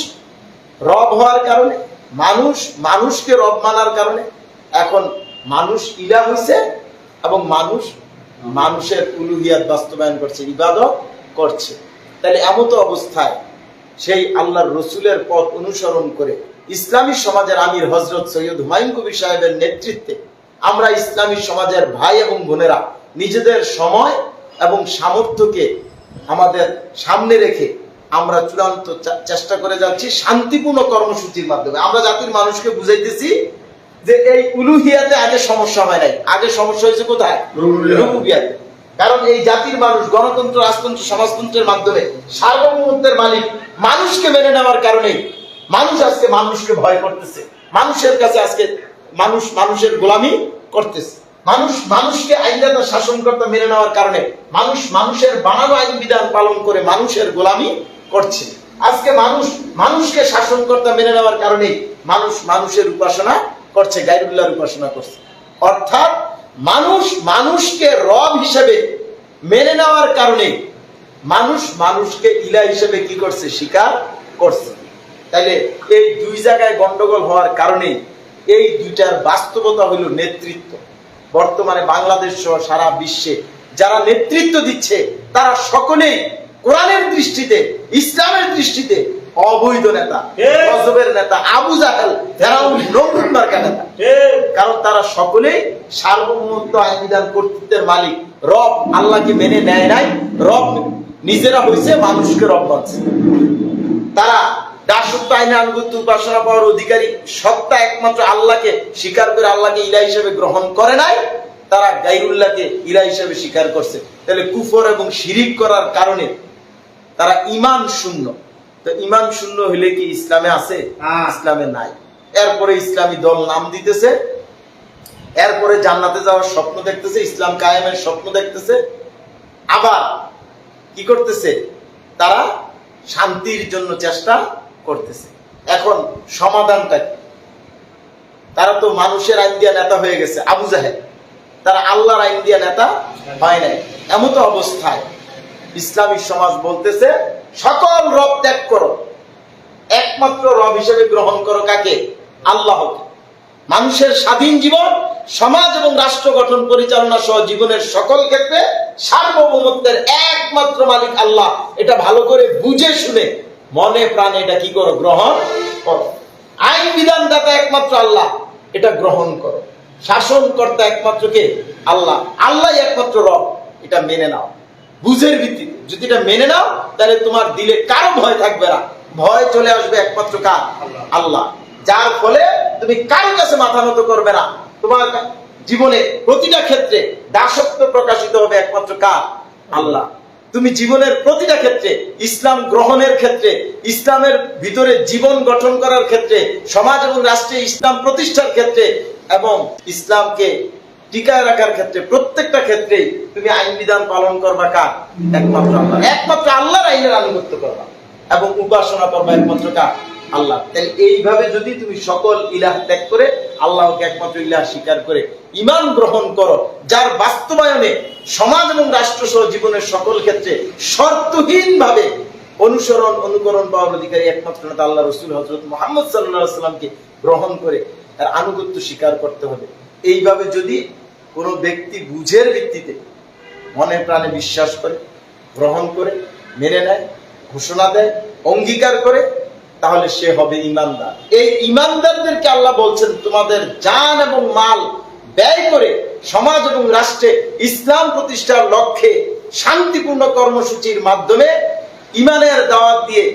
রব হওয়ার কারণে, মানুষ মানুষকে রব মানার কারণে এখন মানুষ ইলা হইছে এবং মানুষের উলুহিয়াত বাস্তবায়ন করছে, ইবাদত করছে। তাহলে এমত অবস্থায় সেই আল্লাহর রসুলের পথ অনুসরণ করে ইসলামী সমাজের আমির হযরত সৈয়দ হুমায়ুন কবির সাহেবের নেতৃত্বে আমরা ইসলামী সমাজের ভাই এবং বোনেরা নিজেদের সময় এবং সামর্থ্যকে আমাদের সামনে রেখে আমরা চূড়ান্ত চেষ্টা করে যাচ্ছি শান্তিপূর্ণ কর্মসূচির মাধ্যমে। আমরা জাতির মানুষকে বুঝাইতেছি যে এই উলুহিয়াতে আগে সমস্যা হয় নাই, আগে সমস্যা হয়েছে কোথায়? রুবুবিয়াতে। কারণ এই জাতির মানুষ গণতন্ত্র, রাজতন্ত্র, সমাজতন্ত্রের মাধ্যমে সার্বভৌমত্বের মালিক মানুষকে মেনে নেওয়ার কারণে মানুষ আজকে মানুষকে ভয় করতেছে, মানুষের কাছে আজকে মানুষের গোলামি করতেছে। মানুষকে আইনদাতা শাসনকর্তা মেনে নেওয়ার কারণে মানুষের বানানো আইন বিধান পালন করে মানুষের গোলামি করছে। আজকে মানুষকে শাসনকর্তা মেনে নেওয়ার কারণে মানুষের উপাসনা করছে, গায়রুল্লাহর উপাসনা করছে। অর্থাৎ মানুষকে রব হিসেবে মেনে নেওয়ার কারণে মানুষকে ইলা হিসেবে কি করছে? স্বীকার করছে। তাইলে এই দুই জায়গায় গন্ডগোল হওয়ার কারণে এই দুইটার বাস্তবতা হইল নেতৃত্ব। বর্তমানে বাংলাদেশ সহ সারা বিশ্বে যারা নেতৃত্ব দিচ্ছে তারা সকলেই কোরআনের দৃষ্টিতে, ইসলামের দৃষ্টিতে অবৈধ নেতা, গজবের নেতা, আবু জাহেল, ফেরাউন, নমরুদ মার্কা নেতা। কারণ তারা সকলেই সার্বভৌমত্ব, আইন বিধান, কর্তৃত্বের মালিক। রব আল্লাহকে মেনে নেয় নাই, রব নিজেরা হয়েছে, মানুষকে রব মানছে। তারা দাসত্ব আইনে আনুগত্য উপাসনা পাওয়ার অধিকারী সত্তা একমাত্র আল্লাহকে স্বীকার করে আল্লাহকে ইলা হিসেবে গ্রহণ করে নাই, তারা গায়রুল্লাহকে ইলা হিসেবে স্বীকার করছে। তাহলে কুফর এবং শিরিক করার কারণে তারা ঈমান শূন্য। তো ঈমান শূন্য হলে কি ইসলামে আছে? ইসলামে নাই। এরপরে ইসলামী দল নাম দিতেছে, এরপরে জান্নাতে যাওয়ার স্বপ্ন দেখতেছে, ইসলাম কায়েমের স্বপ্ন দেখতেছে। আবার কি করতেছে? তারা শান্তির জন্য চেষ্টা করতেছে। এখন সমাধানটা কি? তারা তো মানুষের আইন দিয়া নেতা হয়ে গেছে, আবু জাহেল। তারা আল্লাহর আইন দিয়া নেতা হয় নাই। এমত অবস্থায় ইসলামী সমাজ বলতেছে সকল রব ত্যাগ করো, একমাত্র রব হিসেবে গ্রহণ করো কাকে? আল্লাহকে। মানুষের স্বাধীন জীবন, সমাজ এবং রাষ্ট্র গঠন পরিচালনা সহ জীবনের সকল ক্ষেত্রে সার্বভৌমত্বের একমাত্র মালিক আল্লাহ। এটা ভালো করে বুঝে শুনে মনে প্রাণে এটা কি করো? গ্রহণ করো। আইন বিধানদাতা একমাত্র আল্লাহ, এটা গ্রহণ করো। শাসনকর্তা একমাত্র কে? আল্লাহ। আল্লাহ একমাত্র রব, এটা মেনে নাও বুঝের ভিত্তিতে। যদি এটা মেনে নাও তাহলে তোমার দিলে কারো ভয় থাকবে না, ভয় চলে আসবে একমাত্র কার? আল্লাহ। যার ফলে তুমি কারো কাছে মাথা নত করবে না। তোমার জীবনে প্রতিটা ক্ষেত্রে দাসত্ব প্রকাশিত হবে একমাত্র কার? আল্লাহ। তুমি জীবনের প্রতিটা ক্ষেত্রে, ইসলাম গ্রহণের ক্ষেত্রে, ইসলামের ভিতরে জীবন গঠন করার ক্ষেত্রে, সমাজ এবং রাষ্ট্রে ইসলাম প্রতিষ্ঠার ক্ষেত্রে এবং ইসলামকে টিকায় রাখার ক্ষেত্রে, প্রত্যেকটা ক্ষেত্রে তুমি আইন বিধান পালন করবা কার? একমাত্র আল্লাহ। একমাত্র আল্লাহর আইনের আনুগত্য করবা এবং উপাসনা করবা একমাত্র কার? আল্লাহ। তাহলে এইভাবে যদি তুমি সকল ইলাহ ত্যাগ করে আল্লাহকে একমাত্র ইলাহ স্বীকার করে ঈমান গ্রহণ করো, যার বাস্তবায়নে সমাজ এবং রাষ্ট্র সহ জীবনের সকল ক্ষেত্রে শর্তহীন ভাবে অনুকরণ পাওয়ার অধিকারী একমাত্র নেতা আল্লাহ রসুল হযরত মুহাম্মদ সাল্লাল্লাহু আলাইহি ওয়াসাল্লামকে গ্রহণ করে তার আনুগত্য স্বীকার করতে হবে। এইভাবে যদি কোনো ব্যক্তি বুঝের ভিত্তিতে মনে প্রাণে বিশ্বাস করে, গ্রহণ করে, মেনে নেয়, ঘোষণা দেয়, অঙ্গীকার করে, তাহলে সে হবে ঈমানদার। এই ঈমানদারদেরকে আল্লাহ বলছেন তোমাদের জান এবং মাল ব্যয় করে সমাজ এবং রাষ্ট্রে ইসলাম প্রতিষ্ঠার লক্ষ্যে শান্তিপূর্ণ কর্মসূচির মাধ্যমে ঈমানের দাওয়াত দিয়ে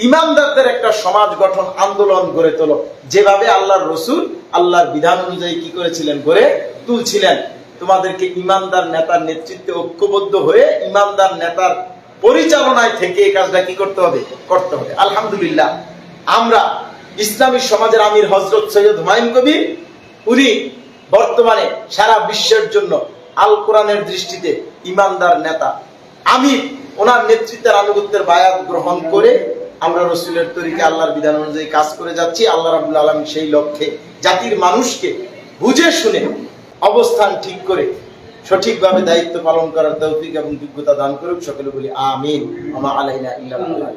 ঈমানদারদের একটা সমাজ গঠন আন্দোলন গড়ে তোলো। যেভাবে আল্লাহর রসুল আল্লাহর বিধান অনুযায়ী কি করেছিলেন? গড়ে তুলছিলেন। তোমাদেরকে ঈমানদার নেতার নেতৃত্বে ঐক্যবদ্ধ হয়ে ঈমানদার নেতার পরিচালনায় থেকে এই কাজটা কি করতে হবে? করতে হবে। আলহামদুলিল্লাহ, আমরা ইসলামী সমাজের আমির হযরত সৈয়দ হুমায়ুন কবির, উনি বর্তমানে সারা বিশ্বের জন্য আল কোরআনের দৃষ্টিতে ঈমানদার নেতা। আমির ওনার নেতৃত্বের আনুগত্যের বায়াত গ্রহণ করে আমরা রসুলের তরিকে আল্লাহর বিধান অনুযায়ী কাজ করে যাচ্ছি। আল্লাহ রাব্বুল আলামিন সেই লক্ষ্যে জাতির মানুষকে বুঝে শুনে অবস্থান ঠিক করে সঠিকভাবে দায়িত্ব পালন করার তৌফিক এবং যোগ্যতা দান করুক। সকলে বলি আমিন। ওয়া মা আলাইনা ইল্লাল বালাগ।